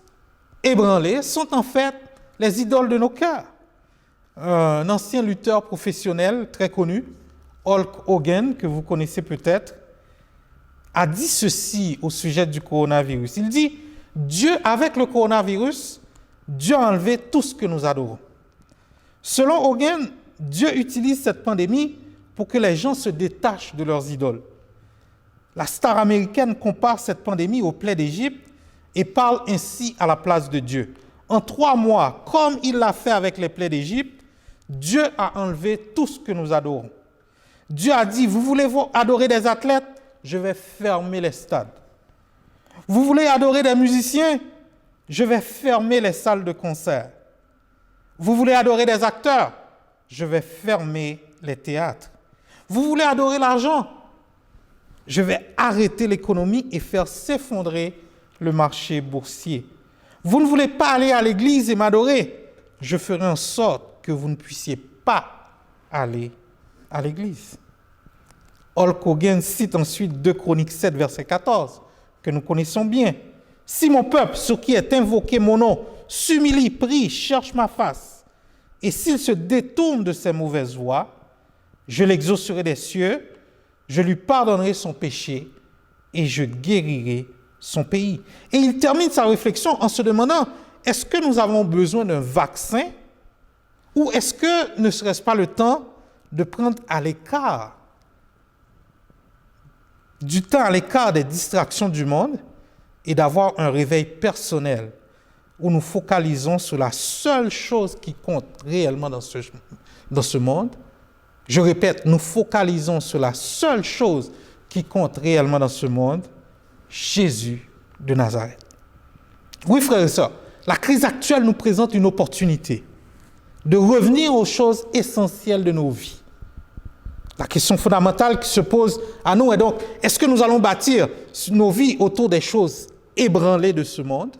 ébranlées sont en fait les idoles de nos cœurs. Un ancien lutteur professionnel très connu, Hulk Hogan, que vous connaissez peut-être, a dit ceci au sujet du coronavirus. Il dit, avec le coronavirus, Dieu a enlevé tout ce que nous adorons. Selon Hogan, Dieu utilise cette pandémie pour que les gens se détachent de leurs idoles. La star américaine compare cette pandémie aux plaies d'Égypte et parle ainsi à la place de Dieu. En 3 mois, comme il l'a fait avec les plaies d'Égypte, Dieu a enlevé tout ce que nous adorons. Dieu a dit, vous voulez adorer des athlètes? Je vais fermer les stades. Vous voulez adorer des musiciens? Je vais fermer les salles de concert. Vous voulez adorer des acteurs? Je vais fermer les théâtres. Vous voulez adorer l'argent? Je vais arrêter l'économie et faire s'effondrer le marché boursier. Vous ne voulez pas aller à l'église et m'adorer? Je ferai en sorte que vous ne puissiez pas aller à l'église. Hulk Hogan cite ensuite 2 Chroniques 7, verset 14, que nous connaissons bien. « Si mon peuple, sur qui est invoqué mon nom, s'humilie, prie, cherche ma face, et s'il se détourne de ses mauvaises voies, je l'exaucerai des cieux, je lui pardonnerai son péché et je guérirai son pays. » Et il termine sa réflexion en se demandant, est-ce que nous avons besoin d'un vaccin ou est-ce que ne serait-ce pas le temps de prendre à l'écart, du temps à l'écart des distractions du monde et d'avoir un réveil personnel où nous focalisons sur la seule chose qui compte réellement dans ce monde? Je répète, nous focalisons sur la seule chose qui compte réellement dans ce monde, Jésus de Nazareth. Oui, frères et sœurs, la crise actuelle nous présente une opportunité de revenir aux choses essentielles de nos vies. La question fondamentale qui se pose à nous est donc, est-ce que nous allons bâtir nos vies autour des choses ébranlées de ce monde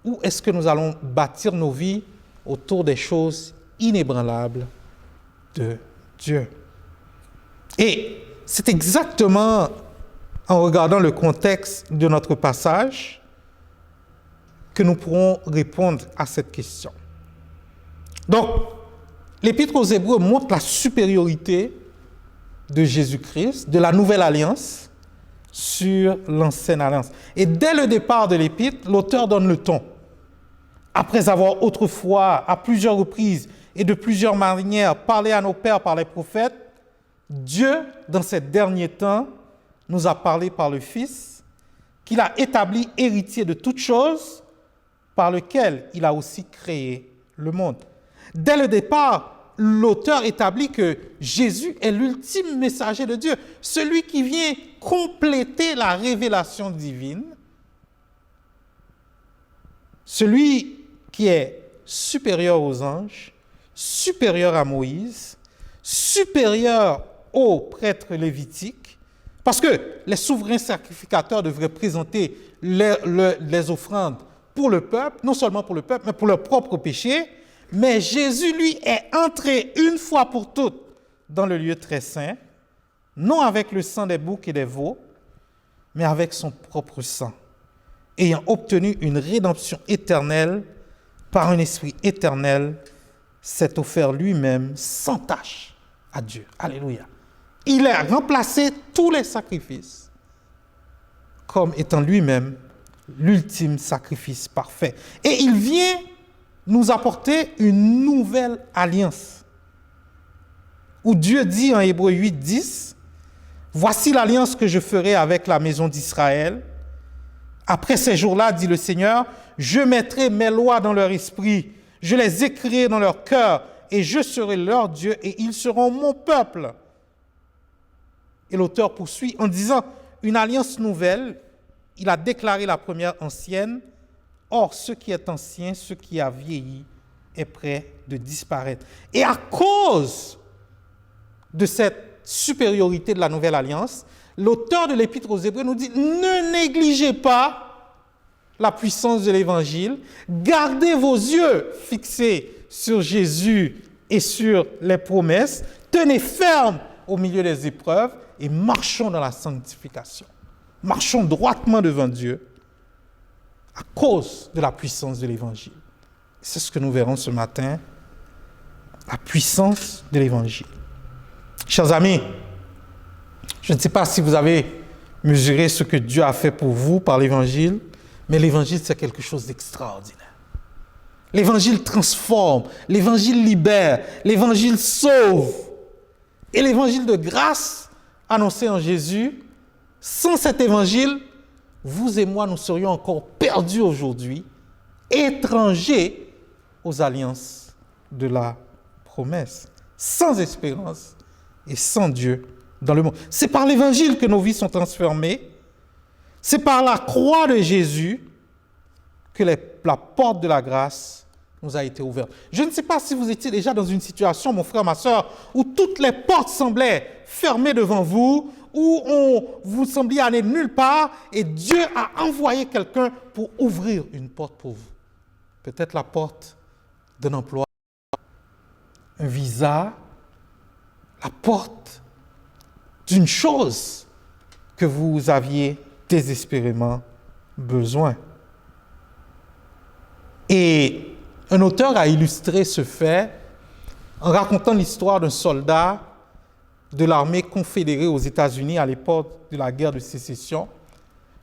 ou est-ce que nous allons bâtir nos vies autour des choses inébranlables de Dieu? Et c'est exactement en regardant le contexte de notre passage que nous pourrons répondre à cette question. Donc, l'Épître aux Hébreux montre la supériorité de Jésus-Christ, de la nouvelle alliance, sur l'ancienne alliance. Et dès le départ de l'Épître, l'auteur donne le ton. Après avoir autrefois, à plusieurs reprises et de plusieurs manières, parlé à nos pères par les prophètes, Dieu, dans ces derniers temps, nous a parlé par le Fils, qu'il a établi héritier de toutes choses, par lequel il a aussi créé le monde. Dès le départ, l'auteur établit que Jésus est l'ultime messager de Dieu, celui qui vient compléter la révélation divine, celui qui est supérieur aux anges, supérieur à Moïse, supérieur aux prêtres lévitiques, parce que les souverains sacrificateurs devraient présenter les offrandes pour le peuple, non seulement pour le peuple, mais pour leur propre péché. Mais Jésus, lui, est entré une fois pour toutes dans le lieu très saint, non avec le sang des boucs et des veaux, mais avec son propre sang, ayant obtenu une rédemption éternelle par un esprit éternel, s'est offert lui-même sans tache à Dieu. Alléluia. Il a remplacé tous les sacrifices comme étant lui-même l'ultime sacrifice parfait. Et il vient nous apporter une nouvelle alliance. Où Dieu dit en Hébreux 8, 10, « Voici l'alliance que je ferai avec la maison d'Israël. Après ces jours-là, dit le Seigneur, je mettrai mes lois dans leur esprit, je les écrirai dans leur cœur, et je serai leur Dieu, et ils seront mon peuple. » Et l'auteur poursuit en disant, une alliance nouvelle, il a déclaré la première ancienne, or ce qui est ancien, ce qui a vieilli, est prêt de disparaître. Et à cause de cette supériorité de la nouvelle alliance, l'auteur de l'Épître aux Hébreux nous dit, ne négligez pas la puissance de l'Évangile, gardez vos yeux fixés sur Jésus et sur les promesses, tenez ferme au milieu des épreuves et marchons dans la sanctification. Marchons droitement devant Dieu à cause de la puissance de l'Évangile. C'est ce que nous verrons ce matin, la puissance de l'Évangile. Chers amis, je ne sais pas si vous avez mesuré ce que Dieu a fait pour vous par l'Évangile, mais l'Évangile, c'est quelque chose d'extraordinaire. L'Évangile transforme, l'Évangile libère, l'Évangile sauve. Et l'Évangile de grâce annoncé en Jésus, sans cet Évangile, vous et moi, nous serions encore perdus aujourd'hui, étrangers aux alliances de la promesse, sans espérance et sans Dieu dans le monde. C'est par l'Évangile que nos vies sont transformées. C'est par la croix de Jésus que la porte de la grâce nous a été ouverte. Je ne sais pas si vous étiez déjà dans une situation, mon frère, ma soeur, où toutes les portes semblaient fermées devant vous, où vous sembliez aller nulle part, et Dieu a envoyé quelqu'un pour ouvrir une porte pour vous. Peut-être la porte d'un emploi, un visa, la porte d'une chose que vous aviez désespérément besoin. Et un auteur a illustré ce fait en racontant l'histoire d'un soldat de l'armée confédérée aux États-Unis à l'époque de la guerre de sécession.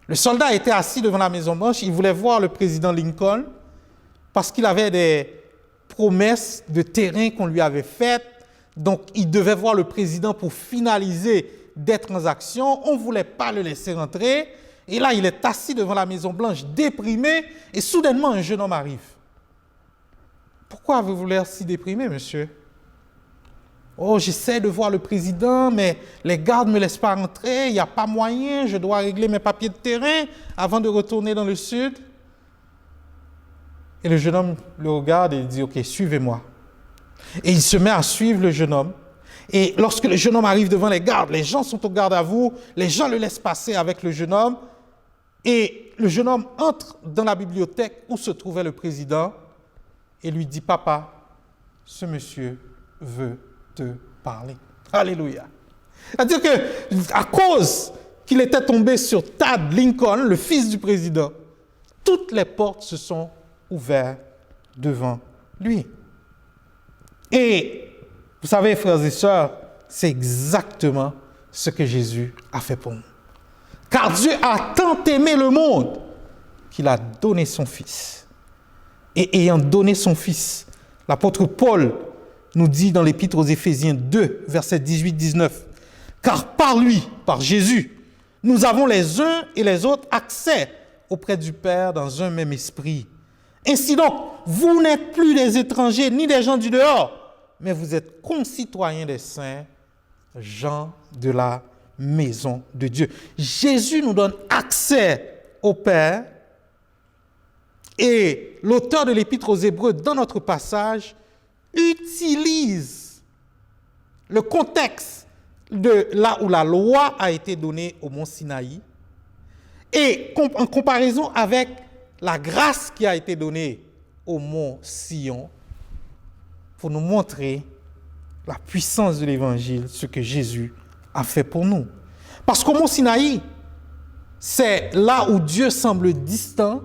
Le soldat était assis devant la Maison-Blanche, il voulait voir le président Lincoln, parce qu'il avait des promesses de terrain qu'on lui avait faites. Donc, il devait voir le président pour finaliser des transactions. On ne voulait pas le laisser rentrer. Et là, il est assis devant la Maison-Blanche, déprimé, et soudainement, un jeune homme arrive. Pourquoi avez-vous l'air si déprimé, monsieur? Oh, j'essaie de voir le président, mais les gardes ne me laissent pas rentrer, il n'y a pas moyen, je dois régler mes papiers de terrain avant de retourner dans le sud. Et le jeune homme le regarde et il dit, OK, suivez-moi. Et il se met à suivre le jeune homme. Et lorsque le jeune homme arrive devant les gardes, les gens sont au garde à vous, les gens le laissent passer avec le jeune homme. Et le jeune homme entre dans la bibliothèque où se trouvait le président et lui dit, papa, ce monsieur veut te parler. Alléluia. C'est-à-dire qu'à cause qu'il était tombé sur Tad Lincoln, le fils du président, toutes les portes se sont ouvertes devant lui. Et vous savez, frères et sœurs, c'est exactement ce que Jésus a fait pour nous. Car Dieu a tant aimé le monde qu'il a donné son Fils. Et ayant donné son Fils, l'apôtre Paul nous dit dans l'Épître aux Éphésiens 2, versets 18-19, « Car par lui, par Jésus, nous avons les uns et les autres accès auprès du Père dans un même esprit. Ainsi donc, vous n'êtes plus des étrangers ni des gens du dehors, mais vous êtes concitoyens des saints, gens de la maison de Dieu. » Jésus nous donne accès au Père. Et l'auteur de l'Épître aux Hébreux, dans notre passage, utilise le contexte de là où la loi a été donnée au mont Sinaï et en comparaison avec la grâce qui a été donnée au mont Sion pour nous montrer la puissance de l'Évangile, ce que Jésus a fait pour nous. Parce qu'au mont Sinaï, c'est là où Dieu semble distant,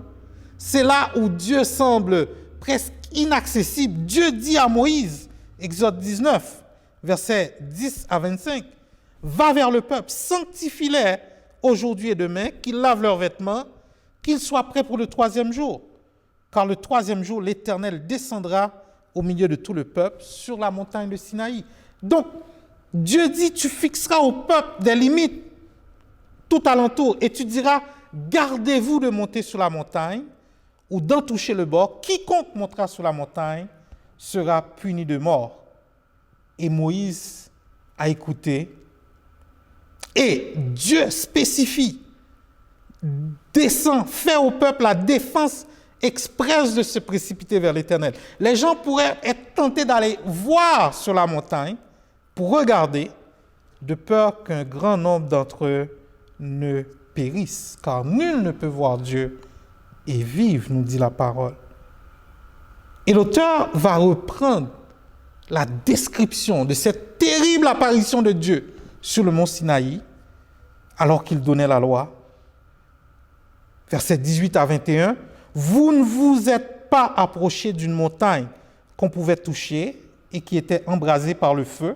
c'est là où Dieu semble presque inaccessible. Dieu dit à Moïse, Exode 19, versets 10 à 25, « Va vers le peuple, sanctifie-les aujourd'hui et demain, qu'ils lavent leurs vêtements, qu'ils soient prêts pour le 3e jour. Car le 3e jour, l'Éternel descendra au milieu de tout le peuple sur la montagne de Sinaï. » Donc, Dieu dit, tu fixeras au peuple des limites tout alentour et tu diras, gardez-vous de monter sur la montagne ou d'en toucher le bord. Quiconque montera sur la montagne sera puni de mort. Et Moïse a écouté. Et Dieu spécifie, descend, fait au peuple la défense expresse de se précipiter vers l'Éternel. Les gens pourraient être tentés d'aller voir sur la montagne pour regarder, de peur qu'un grand nombre d'entre eux ne périssent, car nul ne peut voir Dieu et vivre, nous dit la parole. Et l'auteur va reprendre la description de cette terrible apparition de Dieu sur le mont Sinaï, alors qu'il donnait la loi. Versets 18 à 21, « Vous ne vous êtes pas approchés d'une montagne qu'on pouvait toucher et qui était embrasée par le feu,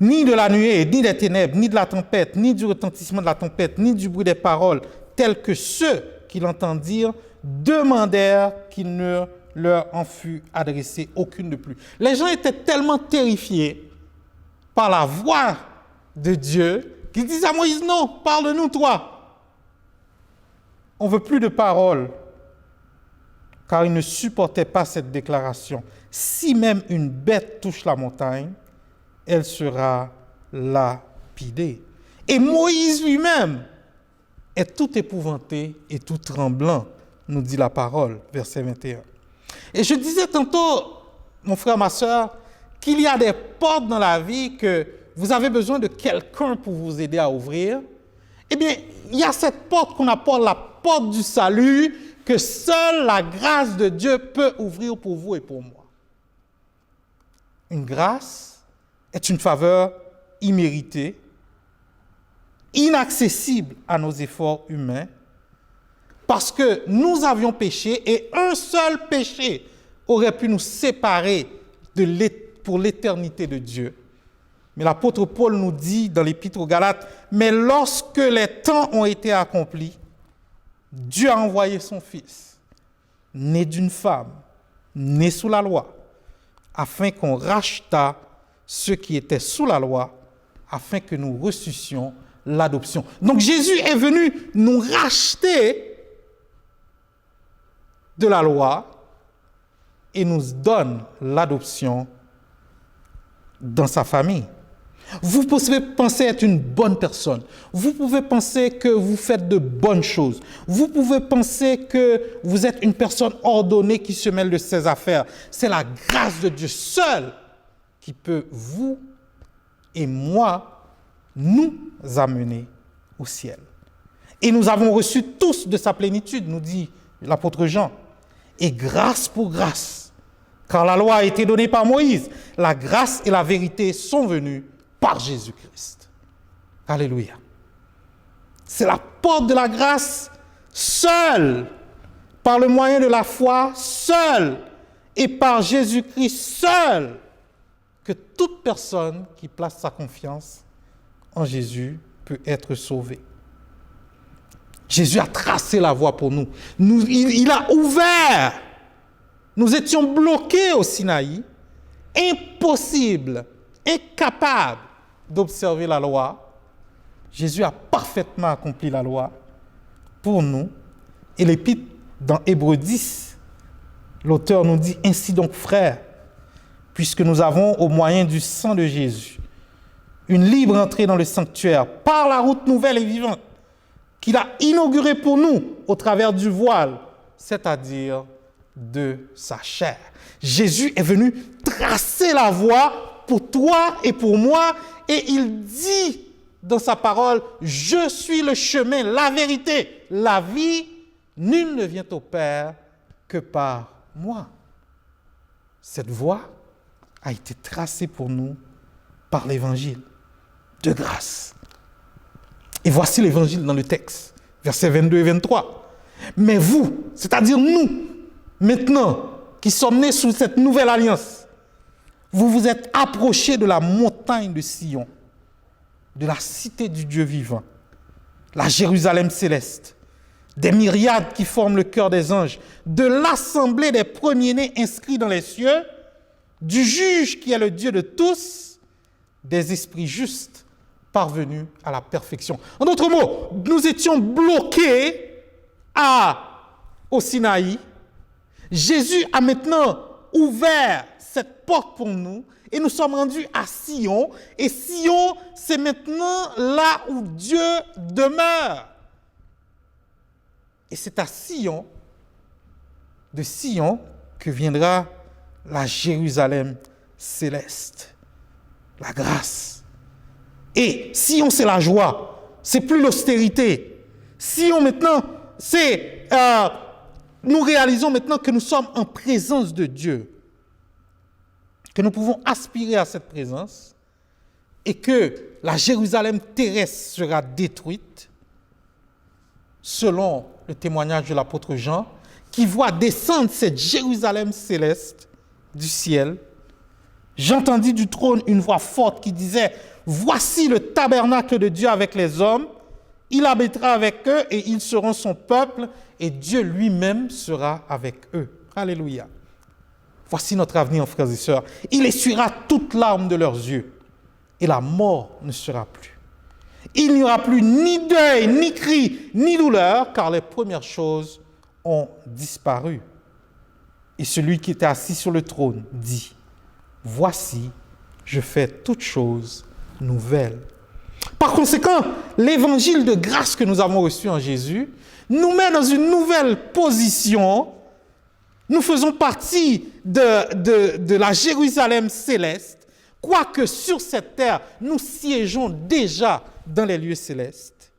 ni de la nuée, ni des ténèbres, ni de la tempête, ni du retentissement de la tempête, ni du bruit des paroles, tels que ceux qui l'entendirent demandèrent qu'il ne leur en fût adressé aucune de plus. » Les gens étaient tellement terrifiés par la voix de Dieu qu'ils disent à Moïse, « Non, parle-nous toi. On ne veut plus de paroles. » Car ils ne supportaient pas cette déclaration. « Si même une bête touche la montagne, elle sera lapidée. » Et Moïse lui-même est tout épouvanté et tout tremblant, nous dit la parole, verset 21. Et je disais tantôt, mon frère, ma soeur, qu'il y a des portes dans la vie que vous avez besoin de quelqu'un pour vous aider à ouvrir. Eh bien, il y a cette porte qu'on appelle la porte du salut que seule la grâce de Dieu peut ouvrir pour vous et pour moi. Une grâce est une faveur imméritée, inaccessible à nos efforts humains, parce que nous avions péché et un seul péché aurait pu nous séparer pour l'éternité de Dieu. Mais l'apôtre Paul nous dit dans l'Épître aux Galates, « Mais lorsque les temps ont été accomplis, Dieu a envoyé son Fils, né d'une femme, né sous la loi, afin qu'on rachetât ceux qui étaient sous la loi, afin que nous reçussions l'adoption. Donc Jésus est venu nous racheter de la loi et nous donne l'adoption dans sa famille. Vous pouvez penser être une bonne personne. Vous pouvez penser que vous faites de bonnes choses. Vous pouvez penser que vous êtes une personne ordonnée qui se mêle de ses affaires. C'est la grâce de Dieu seul qui peut, vous et moi, nous amener au ciel. Et nous avons reçu tous de sa plénitude, nous dit l'apôtre Jean. Et grâce pour grâce, car la loi a été donnée par Moïse, la grâce et la vérité sont venues par Jésus-Christ. Alléluia. C'est la porte de la grâce seule, par le moyen de la foi seule, et par Jésus-Christ seul, que toute personne qui place sa confiance en Jésus peut être sauvée. Jésus a tracé la voie pour nous. Il a ouvert. Nous étions bloqués au Sinaï, impossible, incapable d'observer la loi. Jésus a parfaitement accompli la loi pour nous. Et l'épître dans Hébreux 10, l'auteur nous dit: ainsi donc, frères, puisque nous avons au moyen du sang de Jésus une libre entrée dans le sanctuaire par la route nouvelle et vivante qu'il a inaugurée pour nous au travers du voile, c'est-à-dire de sa chair. Jésus est venu tracer la voie pour toi et pour moi, et il dit dans sa parole: je suis le chemin, la vérité, la vie, nul ne vient au Père que par moi. Cette voie a été tracée pour nous par l'Évangile de grâce. Et voici l'Évangile dans le texte, versets 22 et 23. Mais vous, c'est-à-dire nous, maintenant, qui sommes nés sous cette nouvelle alliance, vous vous êtes approchés de la montagne de Sion, de la cité du Dieu vivant, la Jérusalem céleste, des myriades qui forment le cœur des anges, de l'assemblée des premiers-nés inscrits dans les cieux, du juge qui est le Dieu de tous, des esprits justes parvenus à la perfection. En d'autres mots, nous étions bloqués au Sinaï. Jésus a maintenant ouvert cette porte pour nous et nous sommes rendus à Sion. Et Sion, c'est maintenant là où Dieu demeure. Et c'est à Sion, de Sion, que viendra la Jérusalem céleste, la grâce. Et Sion, c'est la joie, c'est plus l'austérité. Sion, maintenant, c'est... nous réalisons maintenant que nous sommes en présence de Dieu, que nous pouvons aspirer à cette présence et que la Jérusalem terrestre sera détruite, selon le témoignage de l'apôtre Jean, qui voit descendre cette Jérusalem céleste du ciel. J'entendis du trône une voix forte qui disait: voici le tabernacle de Dieu avec les hommes, il habitera avec eux et ils seront son peuple et Dieu lui-même sera avec eux. Alléluia. Voici notre avenir, frères et sœurs. Il essuiera toute larme de leurs yeux et la mort ne sera plus. Il n'y aura plus ni deuil, ni cri, ni douleur, car les premières choses ont disparu. Et celui qui était assis sur le trône dit: voici, je fais toutes choses nouvelles. Par conséquent, l'évangile de grâce que nous avons reçu en Jésus nous met dans une nouvelle position. Nous faisons partie de la Jérusalem céleste, quoique sur cette terre, nous siégeons déjà dans les lieux célestes,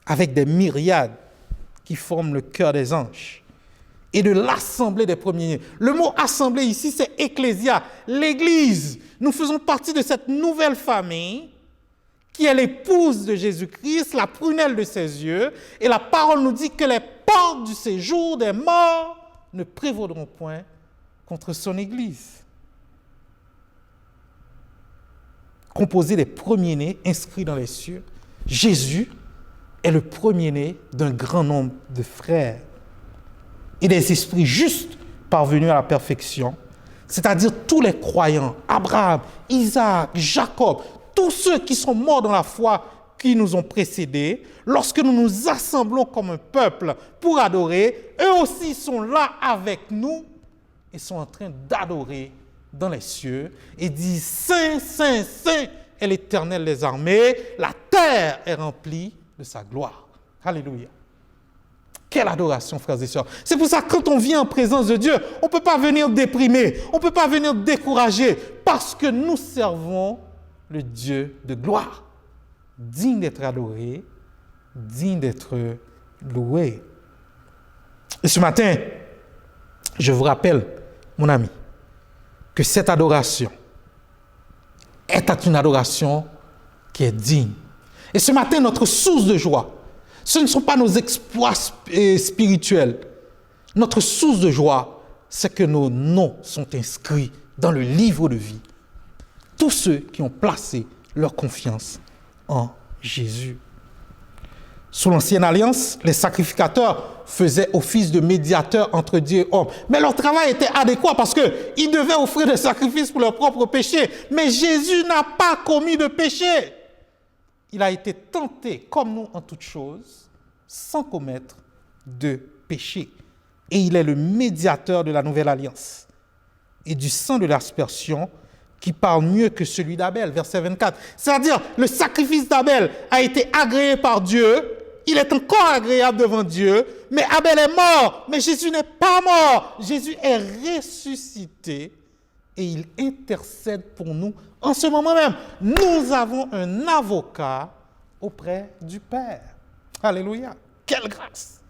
avec des myriades qui forment le cœur des anges et de l'assemblée des premiers-nés. Le mot assemblée ici, c'est ecclésia, l'église. Nous faisons partie de cette nouvelle famille qui est l'épouse de Jésus-Christ, la prunelle de ses yeux, et la parole nous dit que les portes du séjour des morts ne prévaudront point contre son église. Composée des premiers-nés inscrits dans les cieux, Jésus est le premier-né d'un grand nombre de frères et des esprits justes parvenus à la perfection, c'est-à-dire tous les croyants, Abraham, Isaac, Jacob, tous ceux qui sont morts dans la foi qui nous ont précédés, lorsque nous nous assemblons comme un peuple pour adorer, eux aussi sont là avec nous et sont en train d'adorer dans les cieux et disent « Saint, Saint, Saint est l'Éternel des armées, la terre est remplie de sa gloire. » Alléluia. Quelle adoration, frères et sœurs. C'est pour ça que quand on vient en présence de Dieu, on ne peut pas venir déprimé, on ne peut pas venir découragé, parce que nous servons le Dieu de gloire, digne d'être adoré, digne d'être loué. Et ce matin, je vous rappelle, mon ami, que cette adoration est une adoration qui est digne. Et ce matin, notre source de joie, ce ne sont pas nos exploits spirituels. Notre source de joie, c'est que nos noms sont inscrits dans le livre de vie. Tous ceux qui ont placé leur confiance en Jésus. Sous l'Ancienne Alliance, les sacrificateurs faisaient office de médiateurs entre Dieu et homme. Mais leur travail était adéquat parce qu'ils devaient offrir des sacrifices pour leurs propres péchés. Mais Jésus n'a pas commis de péché. Il a été tenté, comme nous en toutes choses, sans commettre de péché. Et il est le médiateur de la nouvelle alliance et du sang de l'aspersion qui parle mieux que celui d'Abel, verset 24. C'est-à-dire, le sacrifice d'Abel a été agréé par Dieu, il est encore agréable devant Dieu, mais Abel est mort, mais Jésus n'est pas mort. Jésus est ressuscité et il intercède pour nous en ce moment même. Nous avons un avocat auprès du Père. Alléluia. Quelle grâce!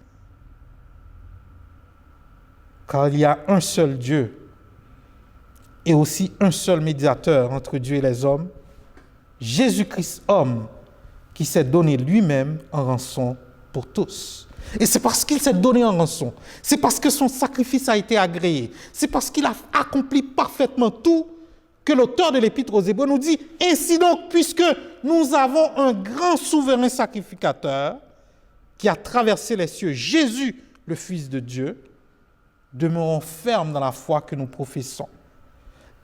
Car il y a un seul Dieu et aussi un seul médiateur entre Dieu et les hommes, Jésus-Christ homme, qui s'est donné lui-même en rançon pour tous. Et c'est parce qu'il s'est donné en rançon, c'est parce que son sacrifice a été agréé, c'est parce qu'il a accompli parfaitement tout que l'auteur de l'Épître aux Hébreux nous dit « Ainsi donc, puisque nous avons un grand souverain sacrificateur qui a traversé les cieux, Jésus, le Fils de Dieu, demeurons fermes dans la foi que nous professons.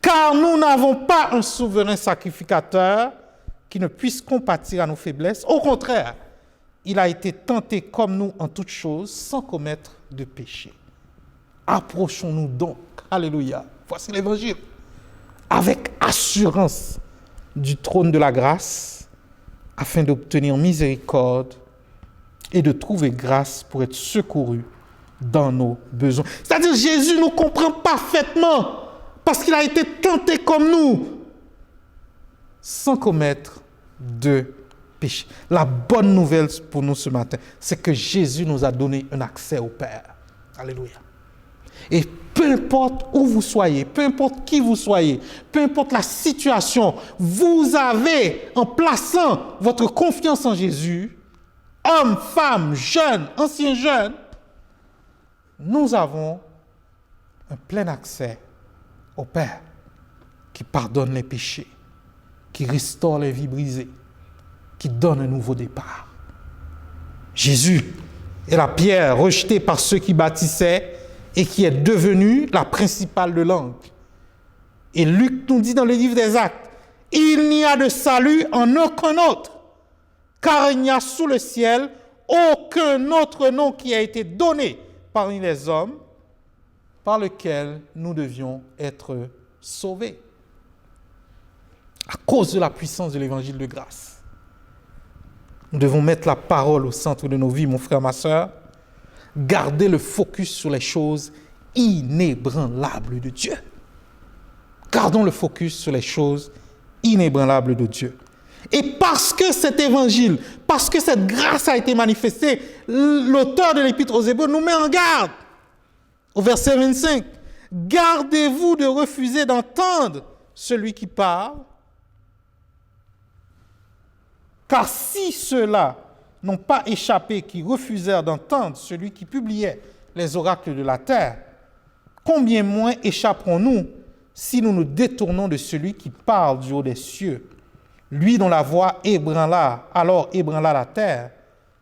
Car nous n'avons pas un souverain sacrificateur qui ne puisse compatir à nos faiblesses. Au contraire, il a été tenté comme nous en toutes choses, sans commettre de péché. Approchons-nous donc, alléluia, voici l'évangile, avec assurance du trône de la grâce, afin d'obtenir miséricorde et de trouver grâce pour être secouru dans nos besoins. C'est-à-dire, Jésus nous comprend parfaitement, parce qu'il a été tenté comme nous, sans commettre de péché. La bonne nouvelle pour nous ce matin, c'est que Jésus nous a donné un accès au Père. Alléluia. Et peu importe où vous soyez, peu importe qui vous soyez, peu importe la situation, vous avez, en plaçant votre confiance en Jésus, hommes, femmes, jeunes, anciens jeunes, nous avons un plein accès au Père qui pardonne les péchés, qui restaure les vies brisées, qui donne un nouveau départ. Jésus est la pierre rejetée par ceux qui bâtissaient et qui est devenue la principale de l'angle. Et Luc nous dit dans le livre des Actes, « Il n'y a de salut en aucun autre, car il n'y a sous le ciel aucun autre nom qui a été donné parmi les hommes par lequel nous devions être sauvés. » À cause de la puissance de l'évangile de grâce, nous devons mettre la parole au centre de nos vies, mon frère, ma soeur. Garder le focus sur les choses inébranlables de Dieu. Gardons le focus sur les choses inébranlables de Dieu. Et parce que cet évangile, parce que cette grâce a été manifestée, l'auteur de l'Épître aux Hébreux nous met en garde. Au verset 25, « Gardez-vous de refuser d'entendre celui qui parle, car si ceux-là n'ont pas échappé, qui refusèrent d'entendre celui qui publiait les oracles de la terre, combien moins échapperons-nous si nous nous détournons de celui qui parle du haut des cieux, lui dont la voix ébranla la terre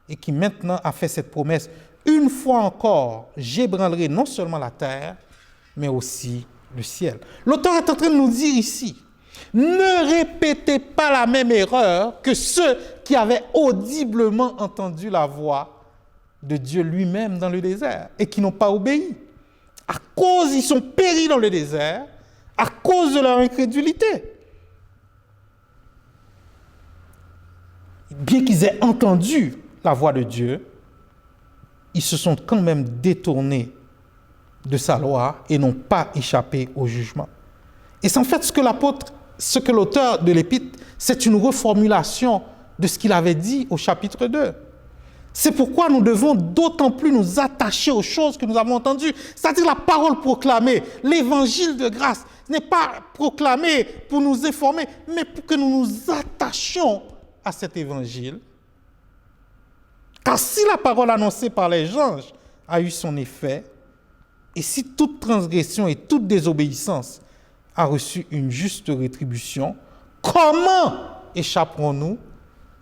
et qui maintenant a fait cette promesse. Une fois encore, j'ébranlerai non seulement la terre, mais aussi le ciel. L'auteur est en train de nous dire ici, ne répétez pas la même erreur que ceux qui avaient audiblement entendu la voix de Dieu lui-même dans le désert et qui n'ont pas obéi. À cause, ils sont péris dans le désert, à cause de leur incrédulité. Bien qu'ils aient entendu la voix de Dieu, ils se sont quand même détournés de sa loi et n'ont pas échappé au jugement. Et c'est en fait ce que l'auteur de l'Épître, c'est une reformulation de ce qu'il avait dit au chapitre 2. C'est pourquoi nous devons d'autant plus nous attacher aux choses que nous avons entendues, c'est-à-dire la parole proclamée, l'évangile de grâce. Ce n'est pas proclamé pour nous informer, mais pour que nous nous attachions à cet évangile. Car si la parole annoncée par les anges a eu son effet, et si toute transgression et toute désobéissance a reçu une juste rétribution, comment échapperons-nous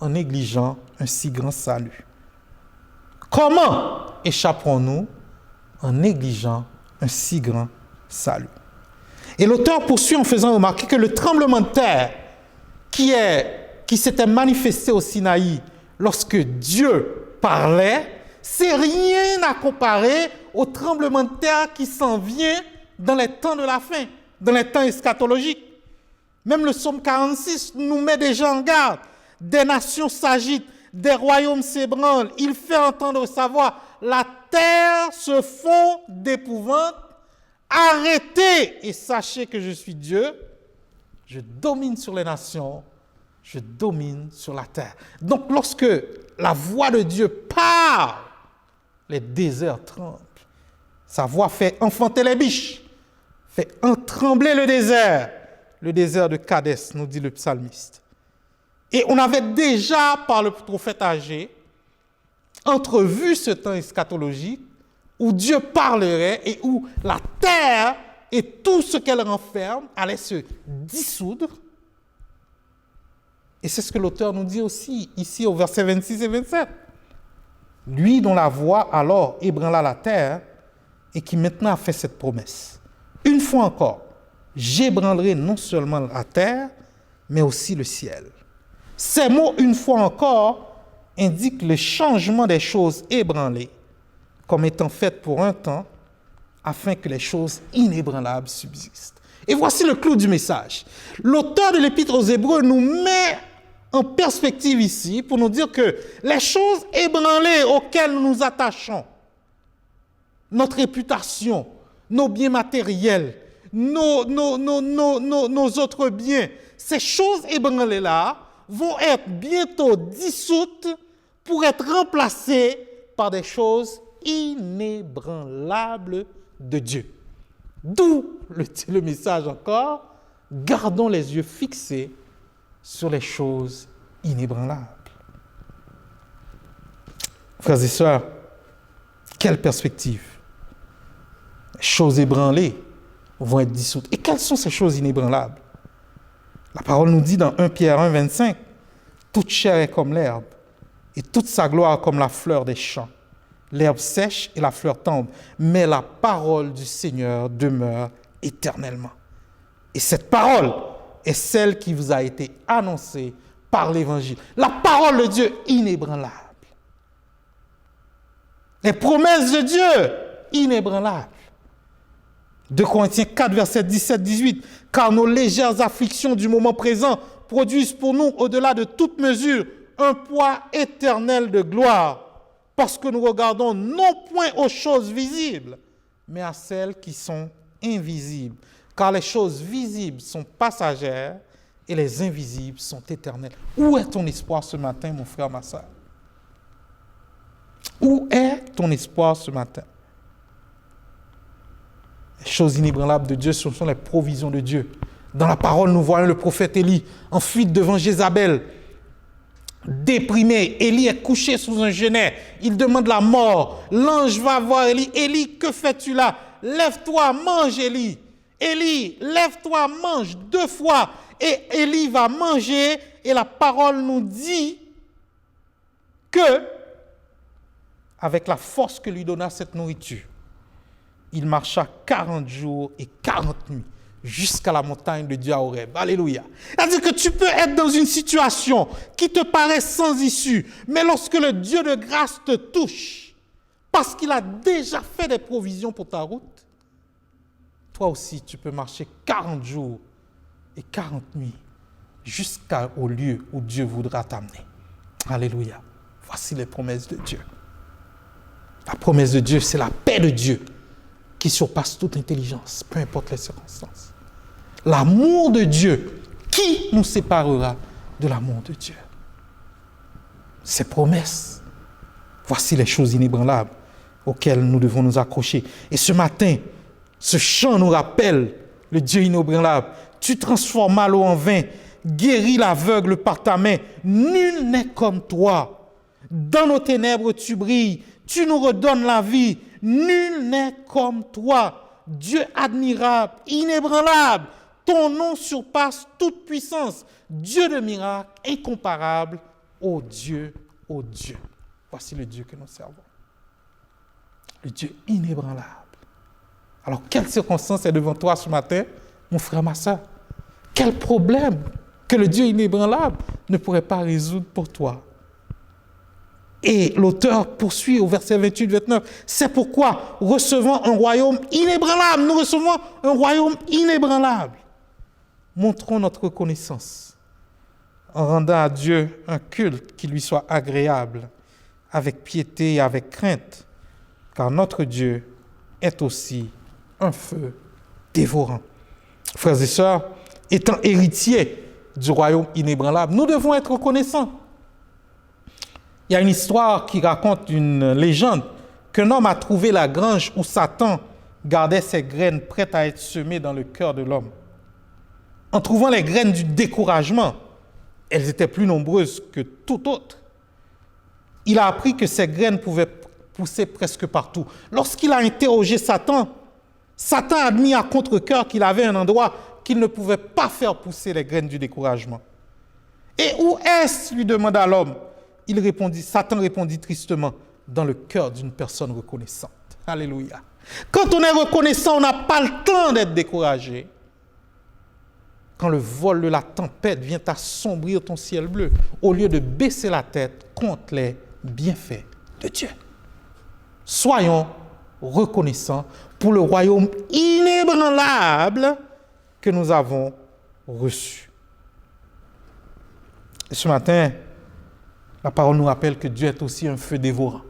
en négligeant un si grand salut? Comment échapperons-nous en négligeant un si grand salut? Et l'auteur poursuit en faisant remarquer que le tremblement de terre qui s'était manifesté au Sinaï lorsque Dieu parlait, c'est rien à comparer au tremblement de terre qui s'en vient dans les temps de la fin, dans les temps eschatologiques. Même le psaume 46 nous met déjà en garde. Des nations s'agitent, des royaumes s'ébranlent, il fait entendre sa voix. La terre se fond d'épouvante. Arrêtez et sachez que je suis Dieu. Je domine sur les nations, je domine sur la terre. Donc lorsque la voix de Dieu parle, les déserts tremblent. Sa voix fait enfanter les biches, fait trembler le désert de Kadès, nous dit le psalmiste. Et on avait déjà, par le prophète Agé, entrevu ce temps eschatologique où Dieu parlerait et où la terre et tout ce qu'elle renferme allait se dissoudre. Et c'est ce que l'auteur nous dit aussi ici au verset 26 et 27. Lui dont la voix alors ébranla la terre et qui maintenant a fait cette promesse. Une fois encore, j'ébranlerai non seulement la terre, mais aussi le ciel. Ces mots, une fois encore, indiquent le changement des choses ébranlées comme étant faites pour un temps, afin que les choses inébranlables subsistent. Et voici le clou du message. L'auteur de l'Épître aux Hébreux nous met en perspective ici pour nous dire que les choses ébranlées auxquelles nous nous attachons, notre réputation, nos biens matériels, nos autres biens, ces choses ébranlées-là vont être bientôt dissoutes pour être remplacées par des choses inébranlables de Dieu. D'où le message encore, gardons les yeux fixés sur les choses inébranlables. Frères et sœurs, quelle perspective! Les choses ébranlées vont être dissoutes. Et quelles sont ces choses inébranlables? La parole nous dit dans 1 Pierre 1, 25, « Toute chair est comme l'herbe, et toute sa gloire comme la fleur des champs. L'herbe sèche et la fleur tombe, mais la parole du Seigneur demeure éternellement. » Et cette parole est celle qui vous a été annoncée par l'Évangile. La parole de Dieu inébranlable. Les promesses de Dieu inébranlables. 2 Corinthiens 4, verset 17-18. « Car nos légères afflictions du moment présent produisent pour nous, au-delà de toute mesure, un poids éternel de gloire, parce que nous regardons non point aux choses visibles, mais à celles qui sont invisibles. Car les choses visibles sont passagères et les invisibles sont éternelles. » Où est ton espoir ce matin, mon frère, ma soeur? Où est ton espoir ce matin? Les choses inébranlables de Dieu, ce sont les provisions de Dieu. Dans la parole, nous voyons le prophète Élie en fuite devant Jézabel. Déprimé, Élie est couché sous un genêt. Il demande la mort. L'ange va voir Élie. « Élie, que fais-tu là? Lève-toi, mange, Élie. Élie, lève-toi, mange 2 fois. » Et Élie va manger et la parole nous dit que avec la force que lui donna cette nourriture, il marcha 40 jours et 40 nuits jusqu'à la montagne de Dieu à Horeb. Alléluia. C'est-à-dire que tu peux être dans une situation qui te paraît sans issue, mais lorsque le Dieu de grâce te touche, parce qu'il a déjà fait des provisions pour ta route, toi aussi tu peux marcher 40 jours et 40 nuits jusqu'au lieu où Dieu voudra t'amener. Alléluia. Voici les promesses de Dieu. La promesse de Dieu, c'est la paix de Dieu qui surpasse toute intelligence, peu importe les circonstances. L'amour de Dieu, qui nous séparera de l'amour de Dieu? Ces promesses, voici les choses inébranlables auxquelles nous devons nous accrocher. Et ce matin, ce chant nous rappelle le Dieu inébranlable. Tu transformas l'eau en vin, guéris l'aveugle par ta main. Nul n'est comme toi. Dans nos ténèbres, tu brilles. Tu nous redonnes la vie. Nul n'est comme toi. Dieu admirable, inébranlable. Ton nom surpasse toute puissance. Dieu de miracles, incomparable. Ô Dieu, ô Dieu. Voici le Dieu que nous servons. Le Dieu inébranlable. Alors, quelle circonstance est devant toi ce matin, mon frère, ma soeur? Quel problème que le Dieu inébranlable ne pourrait pas résoudre pour toi? Et l'auteur poursuit au verset 28-29. C'est pourquoi, recevant un royaume inébranlable, nous recevons un royaume inébranlable. Montrons notre reconnaissance en rendant à Dieu un culte qui lui soit agréable, avec piété et avec crainte, car notre Dieu est aussi un feu dévorant. Frères et sœurs, étant héritiers du royaume inébranlable, nous devons être reconnaissants. Il y a une histoire qui raconte une légende qu'un homme a trouvé la grange où Satan gardait ses graines prêtes à être semées dans le cœur de l'homme. En trouvant les graines du découragement, elles étaient plus nombreuses que tout autre. Il a appris que ces graines pouvaient pousser presque partout. Lorsqu'il a interrogé Satan, Satan a admis à contre-cœur qu'il avait un endroit qu'il ne pouvait pas faire pousser les graines du découragement. Et où est-ce, lui demanda l'homme. Satan répondit tristement, dans le cœur d'une personne reconnaissante. Alléluia. Quand on est reconnaissant, on n'a pas le temps d'être découragé. Quand le vol de la tempête vient assombrir ton ciel bleu, au lieu de baisser la tête contre les bienfaits de Dieu. Soyons reconnaissants pour le royaume inébranlable que nous avons reçu. Et ce matin, la parole nous rappelle que Dieu est aussi un feu dévorant.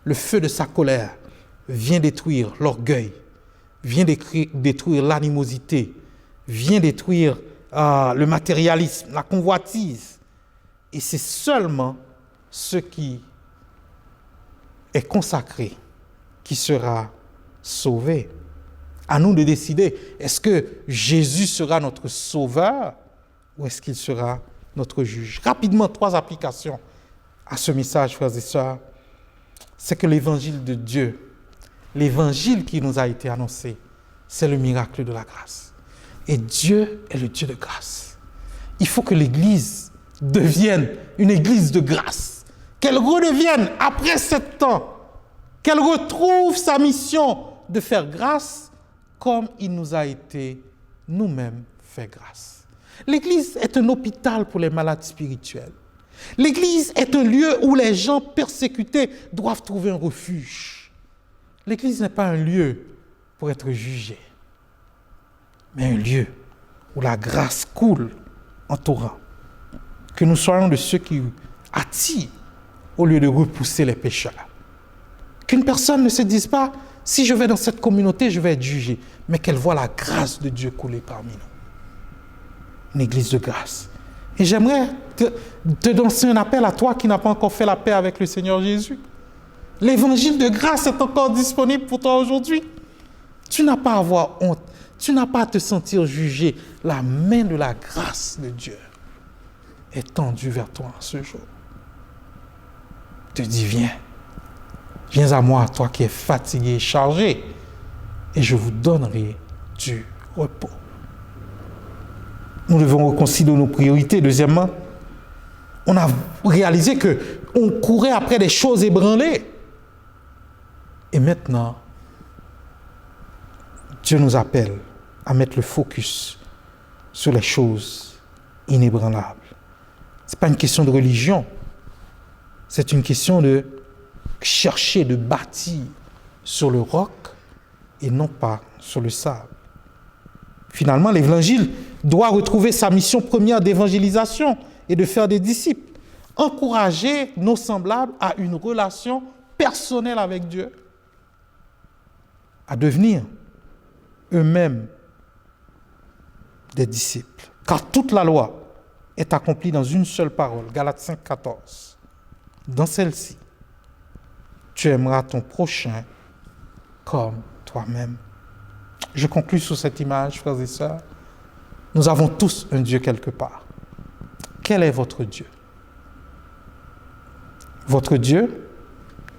Le feu de sa colère vient détruire l'orgueil, vient détruire l'animosité, vient détruire le matérialisme, la convoitise. Et c'est seulement ce qui est consacré qui sera sauvé. À nous de décider, est-ce que Jésus sera notre sauveur ou est-ce qu'il sera notre juge? Rapidement, 3 applications à ce message, frères et sœurs. C'est que l'évangile de Dieu, l'évangile qui nous a été annoncé, c'est le miracle de la grâce. Et Dieu est le Dieu de grâce. Il faut que l'Église devienne une Église de grâce. Qu'elle redevienne, après 7 ans, qu'elle retrouve sa mission de faire grâce comme il nous a été nous-mêmes fait grâce. L'Église est un hôpital pour les malades spirituels. L'Église est un lieu où les gens persécutés doivent trouver un refuge. L'Église n'est pas un lieu pour être jugé, mais un lieu où la grâce coule en torrent. Que nous soyons de ceux qui attirent au lieu de repousser les pécheurs. Qu'une personne ne se dise pas, si je vais dans cette communauté, je vais être jugé, mais qu'elle voit la grâce de Dieu couler parmi nous. Une église de grâce. Et j'aimerais te lancer un appel à toi qui n'as pas encore fait la paix avec le Seigneur Jésus. L'évangile de grâce est encore disponible pour toi aujourd'hui. Tu n'as pas à avoir honte. Tu n'as pas à te sentir jugé. La main de la grâce de Dieu est tendue vers toi en ce jour. Te dis, viens à moi, toi qui es fatigué et chargé, et je vous donnerai du repos. Nous devons reconsidérer nos priorités. Deuxièmement, on a réalisé qu'on courait après des choses ébranlées. Et maintenant, Dieu nous appelle à mettre le focus sur les choses inébranlables. Ce n'est pas une question de religion, c'est une question de chercher, de bâtir sur le roc et non pas sur le sable. Finalement, l'Évangile doit retrouver sa mission première d'évangélisation et de faire des disciples. Encourager nos semblables à une relation personnelle avec Dieu, à devenir eux-mêmes des disciples. Car toute la loi est accomplie dans une seule parole, Galates 5, 14. Dans celle-ci, tu aimeras ton prochain comme toi-même. Je conclus sur cette image, frères et sœurs. Nous avons tous un Dieu quelque part. Quel est votre Dieu? Votre Dieu,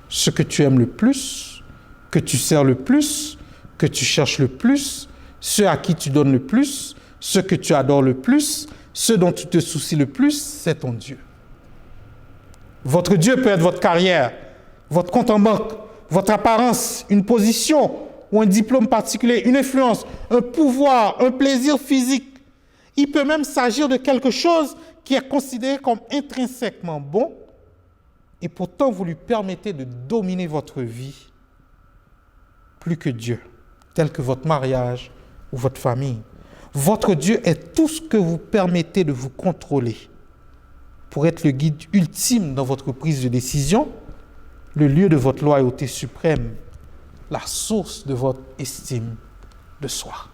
ce que tu aimes le plus, que tu sers le plus, que tu cherches le plus, ceux à qui tu donnes le plus, ceux que tu adores le plus, ceux dont tu te soucies le plus, c'est ton Dieu. Votre Dieu peut être votre carrière, votre compte en banque, votre apparence, une position ou un diplôme particulier, une influence, un pouvoir, un plaisir physique. Il peut même s'agir de quelque chose qui est considéré comme intrinsèquement bon et pourtant vous lui permettez de dominer votre vie plus que Dieu, tel que votre mariage ou votre famille. Votre Dieu est tout ce que vous permettez de vous contrôler pour être le guide ultime dans votre prise de décision, le lieu de votre loyauté suprême, la source de votre estime de soi.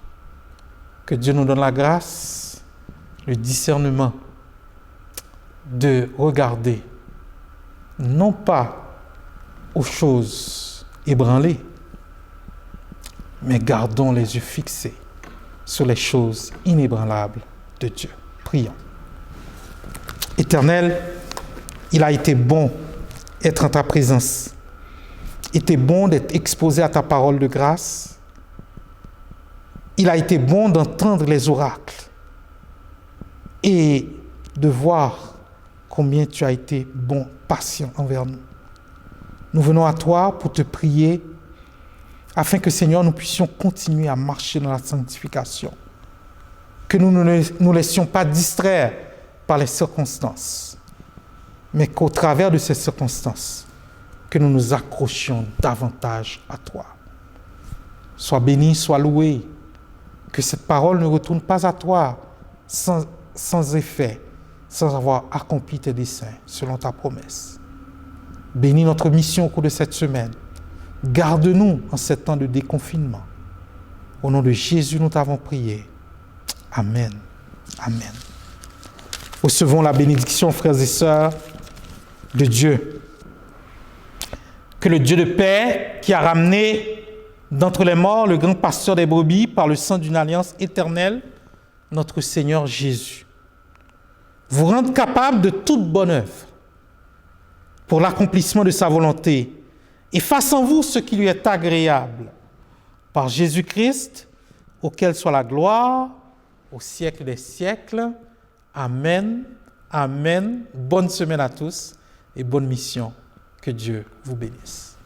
Que Dieu nous donne la grâce, le discernement de regarder non pas aux choses ébranlées, mais gardons les yeux fixés sur les choses inébranlables de Dieu. Prions. Éternel, il a été bon d'être en ta présence. Il a été bon d'être exposé à ta parole de grâce. Il a été bon d'entendre les oracles et de voir combien tu as été bon, patient envers nous. Nous venons à toi pour te prier afin que, Seigneur, nous puissions continuer à marcher dans la sanctification. Que nous ne nous laissions pas distraire par les circonstances, mais qu'au travers de ces circonstances, que nous nous accrochions davantage à toi. Sois béni, sois loué, que cette parole ne retourne pas à toi sans effet, sans avoir accompli tes desseins selon ta promesse. Bénis notre mission au cours de cette semaine. Garde-nous en ces temps de déconfinement. Au nom de Jésus, nous t'avons prié. Amen. Amen. Recevons la bénédiction, frères et sœurs, de Dieu. Que le Dieu de paix, qui a ramené d'entre les morts le grand pasteur des brebis par le sang d'une alliance éternelle, notre Seigneur Jésus, vous rende capable de toute bonne œuvre pour l'accomplissement de sa volonté et fasse en vous ce qui lui est agréable. Par Jésus-Christ, auquel soit la gloire au siècle des siècles. Amen. Amen. Bonne semaine à tous et bonne mission. Que Dieu vous bénisse.